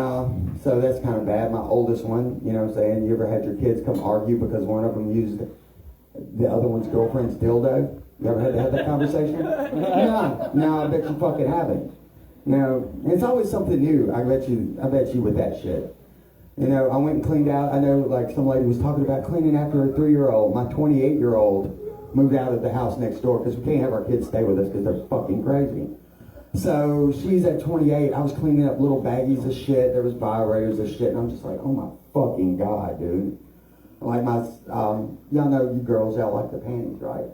so that's kind of bad. My oldest one, you know what I'm saying? You ever had your kids come argue because one of them used the other one's girlfriend's dildo? You ever had to have that conversation? No, I bet you fucking haven't. No, it's always something new. I bet you with that shit. You know, I went and cleaned out. I know, like, some lady was talking about cleaning after a 3-year-old. My 28-year-old moved out of the house next door because we can't have our kids stay with us because they're fucking crazy. So she's at 28. I was cleaning up little baggies of shit. There was vibrators of shit, and I'm just like, oh my fucking god, dude. Like my, y'all know you girls, y'all like the panties, right?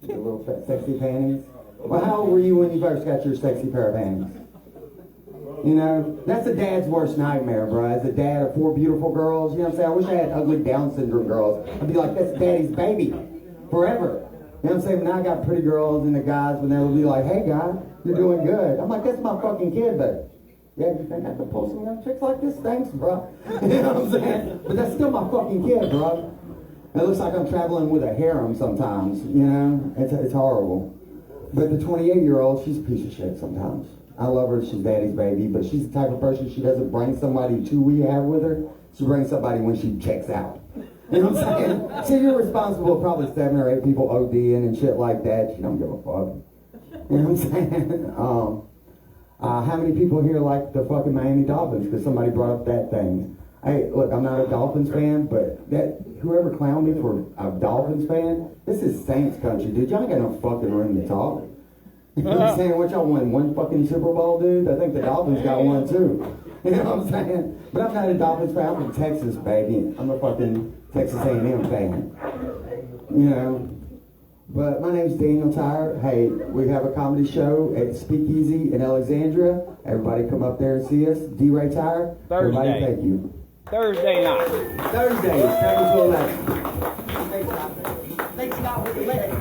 The little sexy panties. Well, how old were you when you first got your sexy pair of panties? You know, that's a dad's worst nightmare, bro. As a dad of 4 beautiful girls, you know what I'm saying? I wish I had ugly Down syndrome girls. I'd be like, that's daddy's baby. Forever. You know what I'm saying? Now I got pretty girls and the guys when they'll be like, hey guy, you're doing good. I'm like, that's my fucking kid, but yeah, you think I have to pull some young chicks like this? Thanks, bro. You know what I'm saying? But that's still my fucking kid, bro. It looks like I'm traveling with a harem sometimes, you know? It's horrible. But the 28-year-old, she's a piece of shit sometimes. I love her, she's daddy's baby, but she's the type of person, she doesn't bring somebody to we have with her. She brings somebody when she checks out. You know what I'm saying? So you're responsible for probably 7 or 8 people ODing and shit like that. She don't give a fuck. You know what I'm saying? How many people here like the fucking Miami Dolphins? Because somebody brought up that thing. Hey, look, I'm not a Dolphins fan, but that whoever clowned me for a Dolphins fan, this is Saints country, dude. Y'all ain't got no fucking room to talk. You know what I'm saying? What y'all won 1 fucking Super Bowl, dude? I think the Dolphins got 1 too. You know what I'm saying? But I'm not a Dolphins fan. I'm from Texas, baby. I'm a fucking Texas A&M fan. You know? But my name's Daniel Tyre. Hey, we have a comedy show at Speakeasy in Alexandria. Everybody come up there and see us. D-Ray Tyre.
Thursday.
Everybody, thank you.
Thursday night.
Thursday, 7 to 11. Thanks, God, for the leg.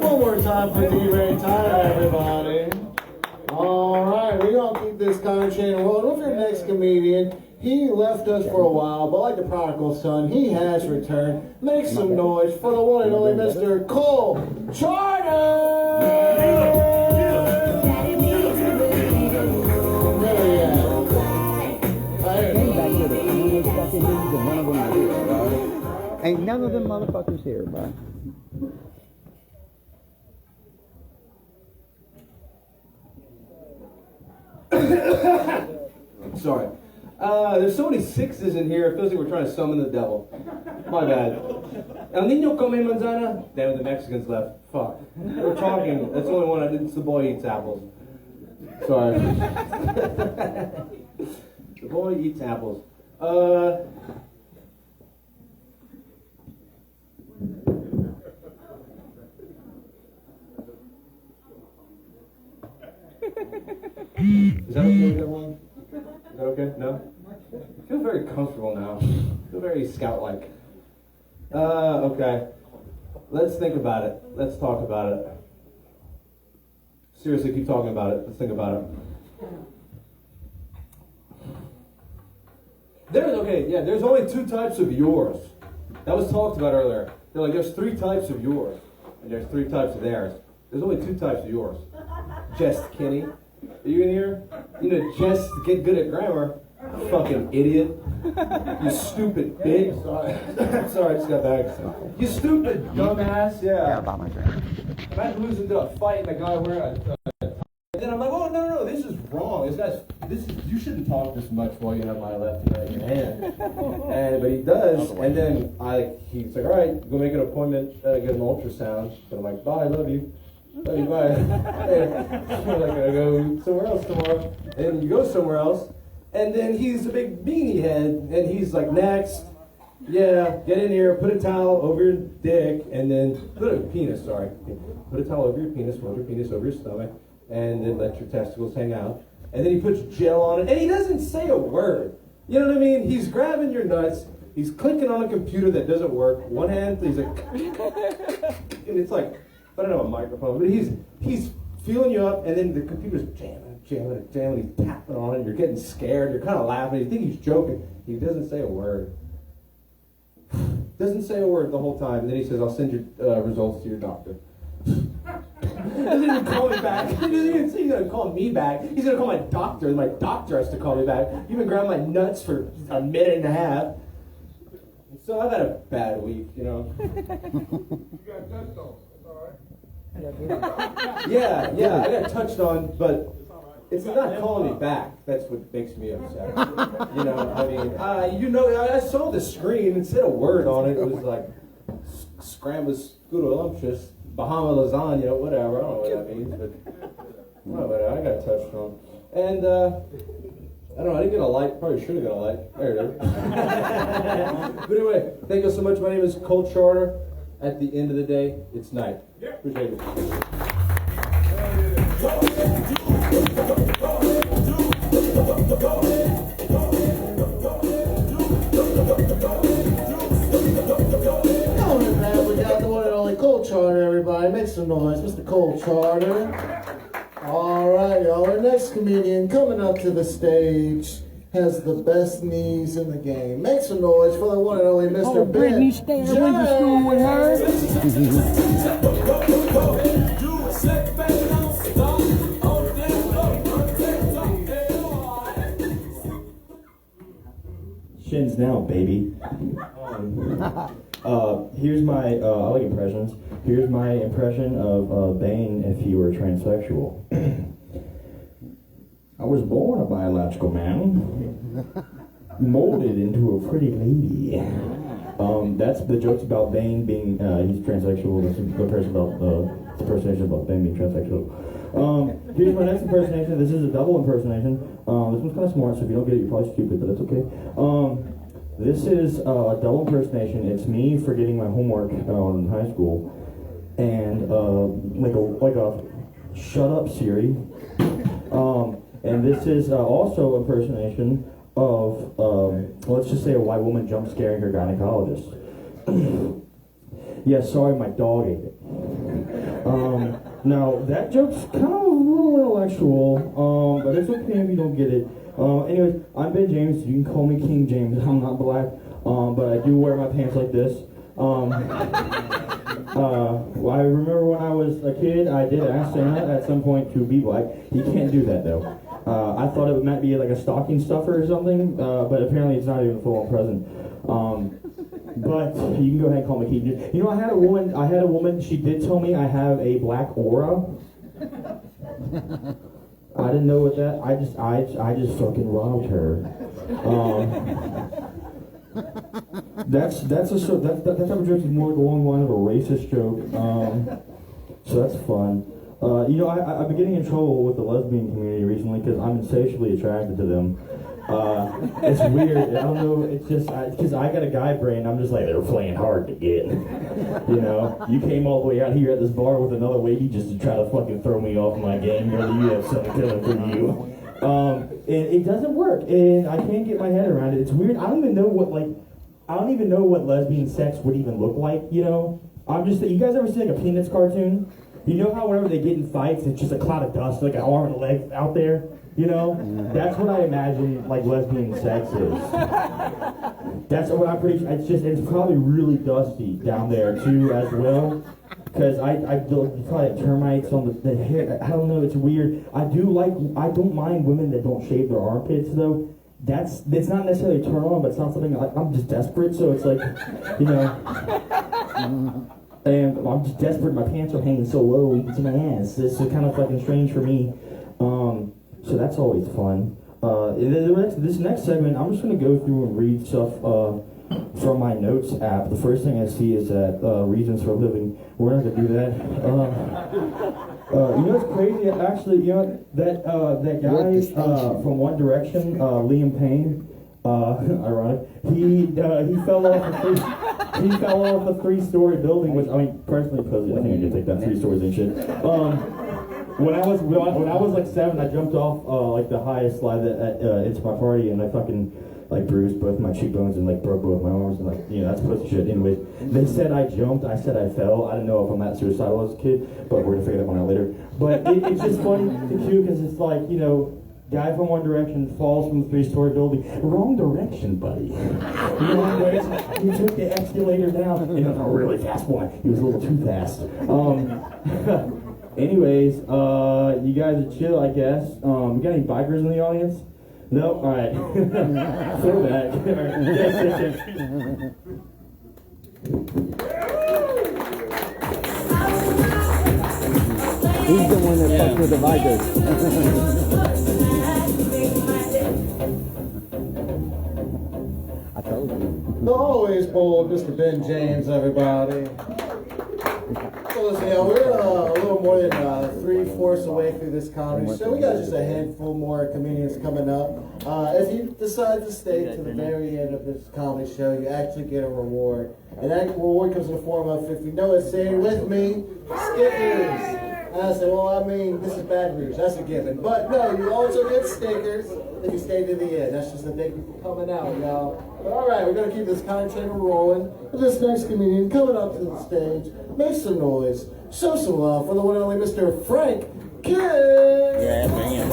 One more time for D-Ray Tyre, everybody. Alright, we're going to keep this conversation rolling with your next comedian. He left us for a while, but like the prodigal son, he has returned. Make some noise for the one and only Mr. Cole Charter!
Ain't none of them motherfuckers here, bro.
Sorry. There's so many 6s in here, it feels like we're trying to summon the devil. My bad. El Niño come manzana? Damn it, the Mexicans left. Fuck. We're talking. That's the only one I didn't. It's the boy eats apples. Sorry. The boy eats apples. Is that okay with everyone? Is that okay? No? I feel very comfortable now. I feel very scout-like. Okay. Let's think about it. Let's talk about it. Seriously, keep talking about it. Let's think about it. There's only 2 types of yours. That was talked about earlier. They're like, there's 3 types of yours. And there's 3 types of theirs. There's only 2 types of yours. Just Kenny. Are you in here? You know, just get good at grammar. Fucking idiot. You stupid bitch. Sorry, I just got back. You stupid dumbass. Yeah.
Yeah, about my grammar.
Imagine losing to a fight and a guy wearing a And then I'm like, oh, no, this is wrong. You shouldn't talk this much while you have my left and right in your hand. But he does, and then he's like, all right, go make an appointment, get an ultrasound. But I'm like, bye, love you. Love you, bye. I'm like, gonna go somewhere else tomorrow. And you go somewhere else, and then he's a big beanie head, and he's like, next. Yeah, get in here, put a towel over your dick, and then put a towel over your penis, roll your penis over your stomach, and then let your testicles hang out. And then he puts gel on it, and he doesn't say a word. You know what I mean? He's grabbing your nuts, he's clicking on a computer that doesn't work. One hand, he's like, and it's like, I don't know, a microphone, but he's feeling you up, and then the computer's jamming, he's tapping on it, you're getting scared, you're kind of laughing, you think he's joking. He doesn't say a word. Doesn't say a word the whole time, and then he says, I'll send your results to your doctor. Doesn't even call me back. He's going to call me back. He's going to call my doctor, and my doctor has to call me back. You've been grabbing my nuts for a minute and a half. So I've had a bad week, you know.
You got touched on. It's all right.
Yeah, I got touched on, but it's not calling me back. That's what makes me upset. You know, I mean, I saw the screen. It said a word on it. It was like scrambled scutolumptious, Bahama lasagna, whatever. I don't know what that means, but I got touched on. And I don't know, I didn't get a light. Probably should have got a light. There it is. But anyway, thank you so much. My name is Cole Charter. At the end of the day, it's night. Appreciate it.
We got the one and only Cole Charter, everybody. Make some noise, Mr. Cole Charter. All right, y'all. Our next comedian coming up to the stage has the best knees in the game. Make some noise for the one and only Mr. Ben.
Britney Staying went to school with
Shins now, baby. Here's my, I like impressions. Here's my impression of Bane if he were transsexual. I was born a biological man, molded into a pretty lady. That's the jokes about Bane being, he's transsexual. That's the person about, the impersonation about Bane being transsexual. Here's my next impersonation. This is a double impersonation. This one's kind of smart, so if you don't get it, you're probably stupid, but that's okay. This is a double impersonation. It's me forgetting my homework in high school, and like a shut up Siri. And this is also impersonation of let's just say a white woman jump scaring her gynecologist. Yeah, sorry, my dog ate it. Now that joke's kind of a little intellectual, but it's okay if you don't get it. Anyways, I'm Ben James. You can call me King James. I'm not black, but I do wear my pants like this. I remember when I was a kid, I did ask Santa at some point to be black. He can't do that though. I thought it might be like a stocking stuffer or something, but apparently it's not even a full-on present. But you can go ahead and call me King James. You know, I had a woman. She did tell me I have a black aura. I didn't know what that. I just fucking robbed her. That type of joke is more along the line of a racist joke. So that's fun. You know, I've been getting in trouble with the lesbian community recently because I'm insatiably attracted to them. It's weird. I don't know. It's just because I got a guy brain. I'm just like, they're playing hard to get. You know, you came all the way out here at this bar with another lady just to try to fucking throw me off my game. Whether you have something coming for you. And it doesn't work, and I can't get my head around it. It's weird. I don't even know what lesbian sex would even look like. You know, you guys ever see like a Peanuts cartoon? You know how whenever they get in fights, it's just a cloud of dust, like an arm and a leg out there? You know? That's what I imagine, like, lesbian sex is. That's what I'm pretty sure. It's probably really dusty down there, too, as well. Because I probably have termites on the hair. I don't know, it's weird. I don't mind women that don't shave their armpits, though. It's not necessarily a turn on, but it's not something, I'm just desperate, so it's like, you know. And I'm just desperate. My pants are hanging so low, you can see my ass. This is kind of fucking strange for me. So that's always fun. This next segment, I'm just gonna go through and read stuff from my notes app. The first thing I see is that reasons for living. We're not gonna do that. You know what's crazy? Actually, you know that guy from One Direction, Liam Payne. Ironic. He fell off a 3-story building. Which I mean, personally, because I think I can take that 3 stories and shit. When I was like 7, I jumped off like the highest slide into my party, and I fucking like bruised both my cheekbones and like broke both my arms, and like, you know, that's pussy shit. Anyways, they said I jumped. I said I fell. I don't know if I'm that suicidal as a kid, but we're gonna figure that one out later. But it's just funny too, because it's like, you know, guy from One Direction falls from a 3-story building. Wrong direction, buddy. Wrong direction. He took the escalator down, and it was a really fast one. He was a little too fast. Anyways, you guys are chill, I guess. We got any bikers in the audience? No? Alright. Throw back. Yes.
He's the one that fucked with the bikers. I told you.
The always bold Mr. Ben James, everybody. So listen, yeah, we're a little more than 3/4 away through this comedy show. We got just a handful more comedians coming up. If you decide to stay to the very end of this comedy show, you actually get a reward. And that reward comes in the form of, if you know it, say it with me, stickers. And I said, well, I mean, this is bad news. That's a given. But no, you also get stickers if you stay to the end. That's just the thing coming out, y'all. But all right, we're going to keep this kind of table rolling. With this next comedian coming up to the stage, make some noise, show some love for the one and only Mr. Frank King.
Yeah, bring it.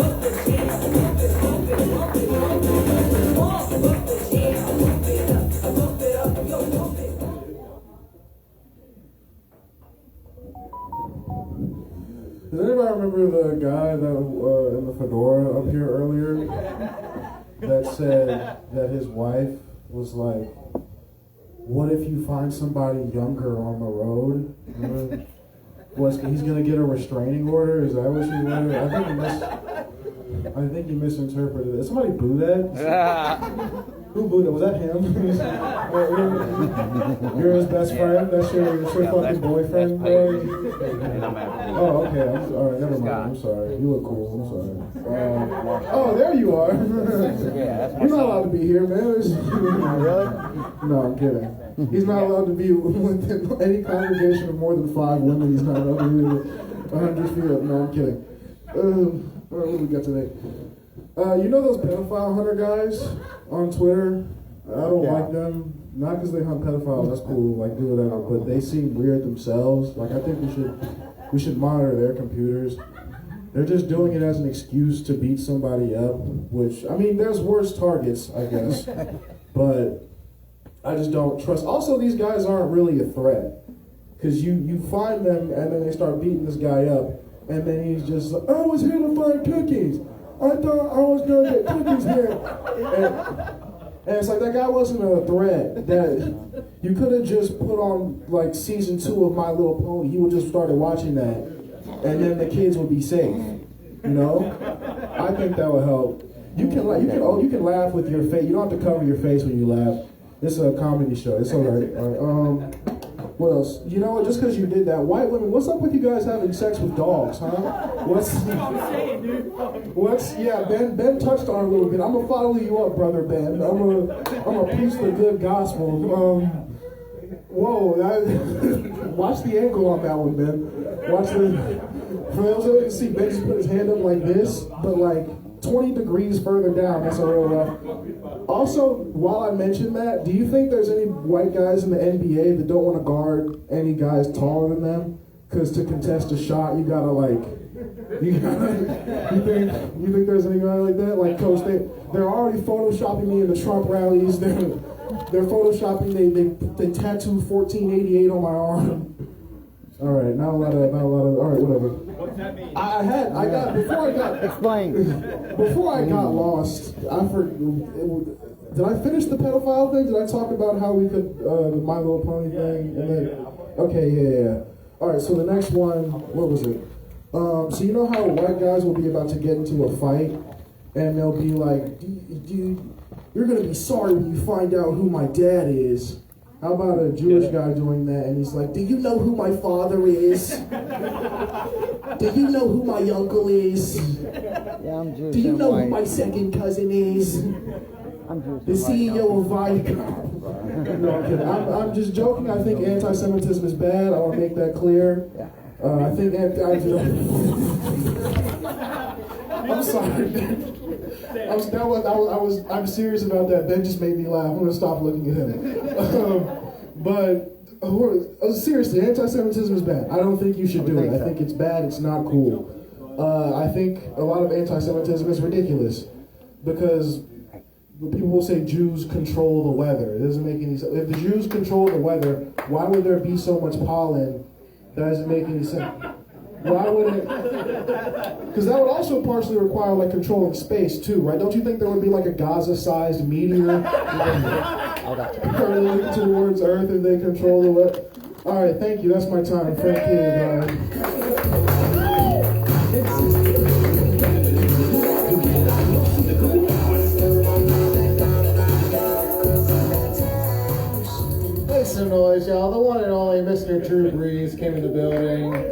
Does anybody remember the guy that in the fedora up here earlier that said that his wife was like, what if you find somebody younger on the road? He's gonna get a restraining order? Is that what she wanted? I think you misinterpreted it. Somebody boo that? Who booed it? Was that him? You're his best friend? That's your fucking boyfriend, bro? Oh, okay. Alright, never mind. I'm sorry. You look cool. I'm sorry. Oh, there you are. You're not allowed to be here, man. Really? No, I'm kidding. He's not allowed to be within any congregation of more than 5 women. He's not allowed to be 100 feet up. No, I'm kidding. What do we got today? You know those pedophile hunter guys on Twitter? I don't like them. Not because they hunt pedophiles, that's cool, like do whatever, but they seem weird themselves. Like, I think we should monitor their computers. They're just doing it as an excuse to beat somebody up, which, I mean, there's worse targets, I guess, but I just don't trust. Also, these guys aren't really a threat, because you find them and then they start beating this guy up, and then he's just like, I was here to find cookies. I thought I was gonna get cookies here. And it's like, that guy wasn't a threat. That you could have just put on like season 2 of My Little Pony. He would just started watching that, and then the kids would be safe. You know, I think that would help. You can laugh with your face. You don't have to cover your face when you laugh. This is a comedy show. It's alright. What else? You know what? Just because you did that, white women. What's up with you guys having sex with dogs, huh? Yeah, Ben touched on it a little bit. I'm gonna follow you up, brother Ben. I'm gonna preach the good gospel. Watch the angle on that one, Ben. For those of you can see, Ben just put his hand up like this, but like 20 degrees further down. That's a real rough. Also, while I mentioned that, do you think there's any white guys in the NBA that don't want to guard any guys taller than them? Because to contest a shot, you gotta you think there's any guy like that? Like, coach, they're already photoshopping me in the Trump rallies. They're photoshopping. They tattooed 1488 on my arm. All right, not a lot of. All right, whatever. What's that mean? Before I got lost, did I finish the pedophile thing? Did I talk about how we could the My Little Pony thing? And then, okay, yeah. All right, so the next one, what was it?
So you know how white guys will be about to get into a fight, and they'll be like, dude, you're gonna be sorry when you find out who my dad is. How about a Jewish guy doing that, and he's like, do you know who my father is? Do you know who my uncle is?
Yeah, I'm Jewish.
Do you
and
know
white.
who my second cousin is?
I'm Jewish.
The CEO of Viacom. No, I'm kidding. I'm just joking. I think anti-Semitism is bad. I want to make that clear. I think I'm sorry. I'm serious about that. That just made me laugh. I'm gonna stop looking at him. Seriously, anti-Semitism is bad. I don't think you should do it. I think it's bad. It's not cool. I think a lot of anti-Semitism is ridiculous because people will say Jews control the weather. It doesn't make any sense. If the Jews control the weather, why would there be so much pollen? That doesn't make any sense. Why would it? Because that would also partially require like controlling space too, right? Don't you think there would be like a Gaza-sized meteor hurtling towards Earth if they control the weather? All right, thank you. That's my time. Thank you,
Make some noise, y'all. The one and only Mr. Drew Brees came in the building. I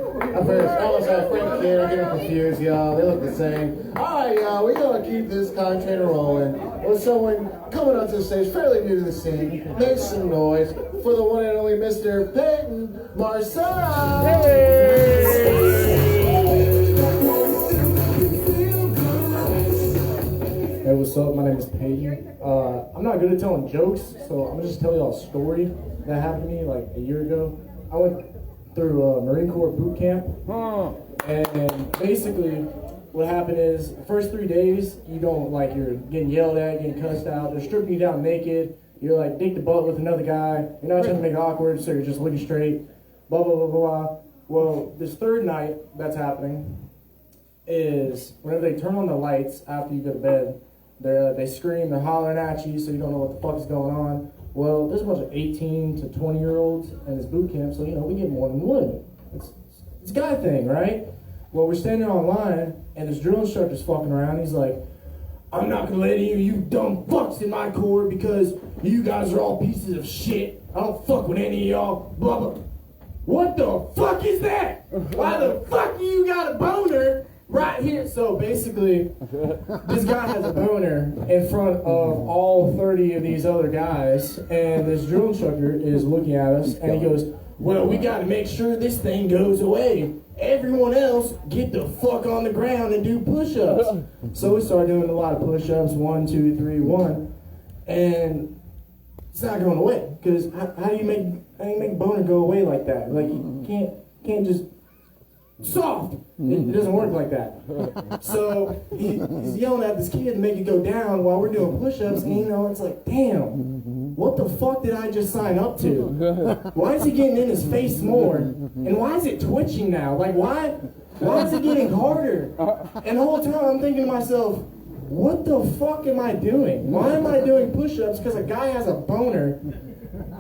almost got Frank Kid. I'm getting confused, y'all. They look the same. Alright, y'all. We're going to keep this content rolling with someone coming onto the stage, fairly new to the scene. Make some noise for the one and only Mr. Peyton Marcel.
Hey, what's up? My name is Peyton. I'm not good at telling jokes, so I'm gonna just tell y'all a story that happened to me like a year ago. I went through Marine Corps boot camp, and basically what happened is the first 3 days you don't like you're getting yelled at, getting cussed out. They're stripping you down naked. You're like dick to butt with another guy. You're not trying to make it awkward, so you're just looking straight. Blah blah blah blah. Well, this third night that's happening is whenever they turn on the lights after you go to bed. They scream, they're hollering at you, so you don't know what the fuck is going on. Well, there's a bunch of 18 to 20-year-olds in this boot camp, so, you know, we get more than one. It's a guy thing, right? Well, we're standing online, and this drill instructor's fucking around. He's like, I'm not gonna let any of you dumb fucks in my corps because you guys are all pieces of shit. I don't fuck with any of y'all, blah, blah. What the fuck is that? Why the fuck you got a boner right here? So basically, this guy has a boner in front of all 30 of these other guys, and this drill instructor is looking at us, and he goes, well, we got to make sure this thing goes away. Everyone else, get the fuck on the ground and do push-ups. So we started doing a lot of push-ups, 1, 2, 3, 1, and it's not going away. Because how do you make boner go away like that? Like you can't just soft. It doesn't work like that. So he's yelling at this kid to make it go down while we're doing push-ups, and you know, it's like, damn, what the fuck did I just sign up to? Why is he getting in his face more? And why is it twitching now? Like, why is it getting harder? And the whole time I'm thinking to myself, what the fuck am I doing? Why am I doing push-ups? Because a guy has a boner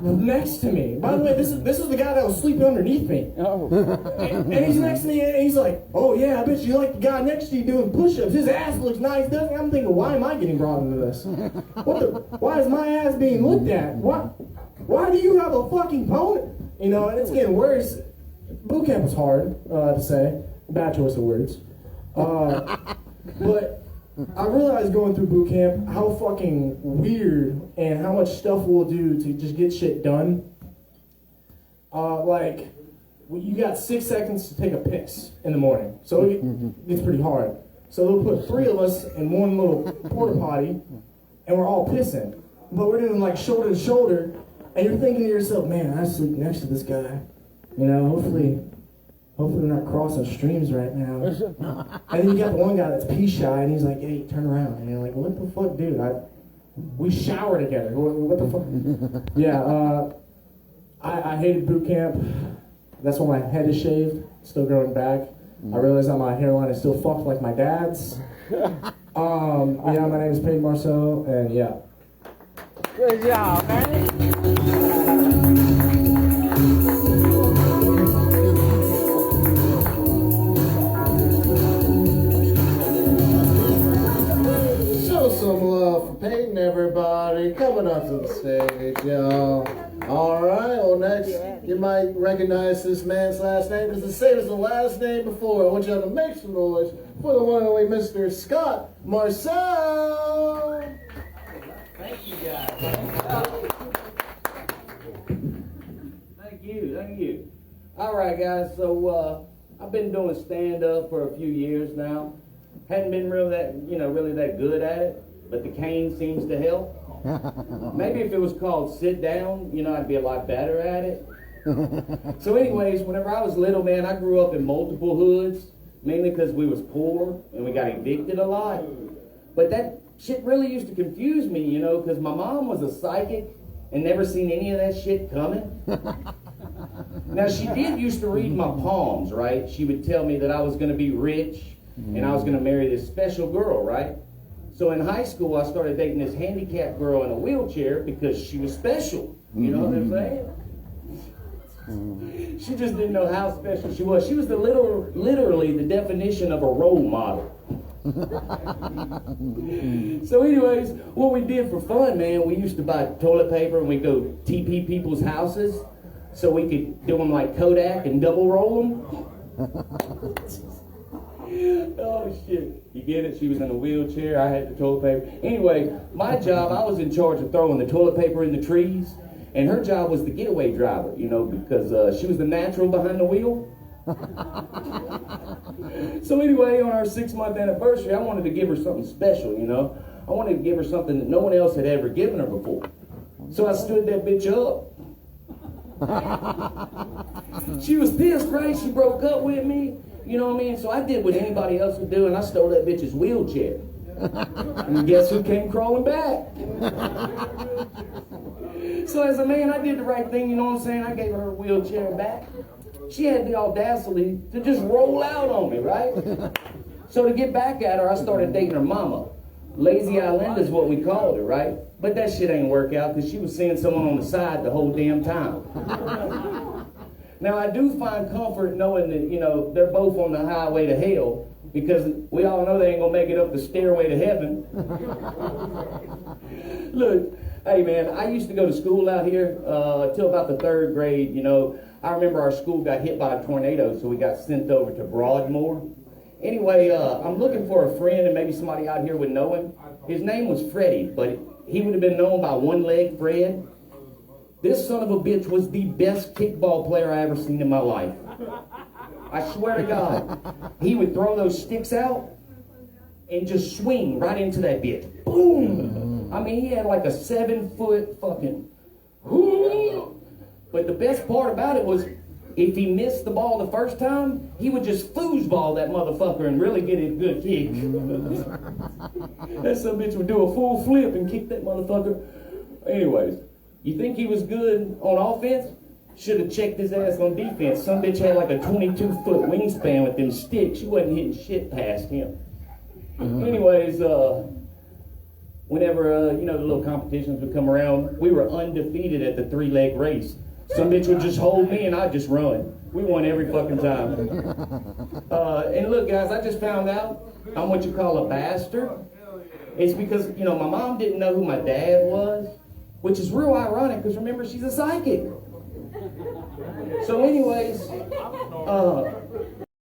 next to me. By the way, this is the guy that was sleeping underneath me. And he's next to me, and he's like, oh yeah, I bet you like the guy next to you doing push-ups. His ass looks nice, doesn't it? I'm thinking, why am I getting brought into this? Why is my ass being looked at? Why do you have a fucking boner? You know, and it's getting worse. Boot camp was hard to say. Bad choice of words. But I realized going through boot camp how fucking weird and how much stuff we'll do to just get shit done. Like, you got 6 seconds to take a piss in the morning, so it gets pretty hard. So they'll put 3 of us in one little porta potty, and we're all pissing. But we're doing like shoulder to shoulder, and you're thinking to yourself, man, I sleep next to this guy. You know, hopefully we're not crossing streams right now. And then you got the one guy that's pee shy, and he's like, hey, turn around. And you're like, what the fuck, dude? We shower together. What the fuck? Yeah, I hated boot camp. That's why my head is shaved, still growing back. I realized that my hairline is still fucked like my dad's. Yeah, my name is Peyton Marcel, and yeah.
Good job, man.
everybody. Coming up to the stage, y'all. All right, well, next, you might recognize this man's last name. It's the same as the last name before. I want y'all to make some noise for the one and only Mr. Scott Marcel.
Thank you, guys. Thank you. All right, guys, so I've been doing stand-up for a few years now. Hadn't been really that good at it, but the cane seems to help. Maybe if it was called sit down, I'd be a lot better at it. So anyways, whenever I was little, man, I grew up in multiple hoods, mainly because we was poor and we got evicted a lot. But that shit really used to confuse me, because my mom was a psychic and never seen any of that shit coming. Now, she did used to read my palms, right? She would tell me that I was going to be rich and I was going to marry this special girl, right? So in high school, I started dating this handicapped girl in a wheelchair because she was special. You know what I'm saying? She just didn't know how special she was. She was literally the definition of a role model. So anyways, what we did for fun, man, we used to buy toilet paper and we'd go TP people's houses so we could do them like Kodak and double roll them. Oh shit, you get it? She was in a wheelchair, I had the toilet paper. Anyway, my job, I was in charge of throwing the toilet paper in the trees, and her job was the getaway driver, because she was the natural behind the wheel. So anyway, on our 6-month anniversary, I wanted to give her something special, I wanted to give her something that no one else had ever given her before. So I stood that bitch up. She was pissed, right? She broke up with me. You know what I mean? So I did what anybody else would do, and I stole that bitch's wheelchair. And guess who came crawling back? So as a man, I did the right thing, you know what I'm saying? I gave her wheelchair back. She had the audacity to just roll out on me, right? So to get back at her, I started dating her mama. Lazy Island is what we called her, right? But that shit ain't work out because she was seeing someone on the side the whole damn time. Now, I do find comfort knowing that, they're both on the highway to hell because we all know they ain't gonna make it up the stairway to heaven. Look, hey man, I used to go to school out here till about the 3rd grade, I remember our school got hit by a tornado, so we got sent over to Broadmoor. Anyway, I'm looking for a friend and maybe somebody out here would know him. His name was Freddie, but he would have been known by One Leg Fred. This son of a bitch was the best kickball player I ever seen in my life. I swear to God, he would throw those sticks out and just swing right into that bitch. Boom! I mean, he had like a 7-foot fucking... But the best part about it was, if he missed the ball the first time, he would just foosball that motherfucker and really get a good kick. That son bitch would do a full flip and kick that motherfucker. Anyways, you think he was good on offense? Should have checked his ass on defense. Some bitch had like a 22-foot wingspan with them sticks. She wasn't hitting shit past him. Anyways, whenever, the little competitions would come around, we were undefeated at the 3-leg race. Some bitch would just hold me and I'd just run. We won every fucking time. And look, guys, I just found out I'm what you call a bastard. It's because, my mom didn't know who my dad was, which is real ironic because remember, she's a psychic. So anyways,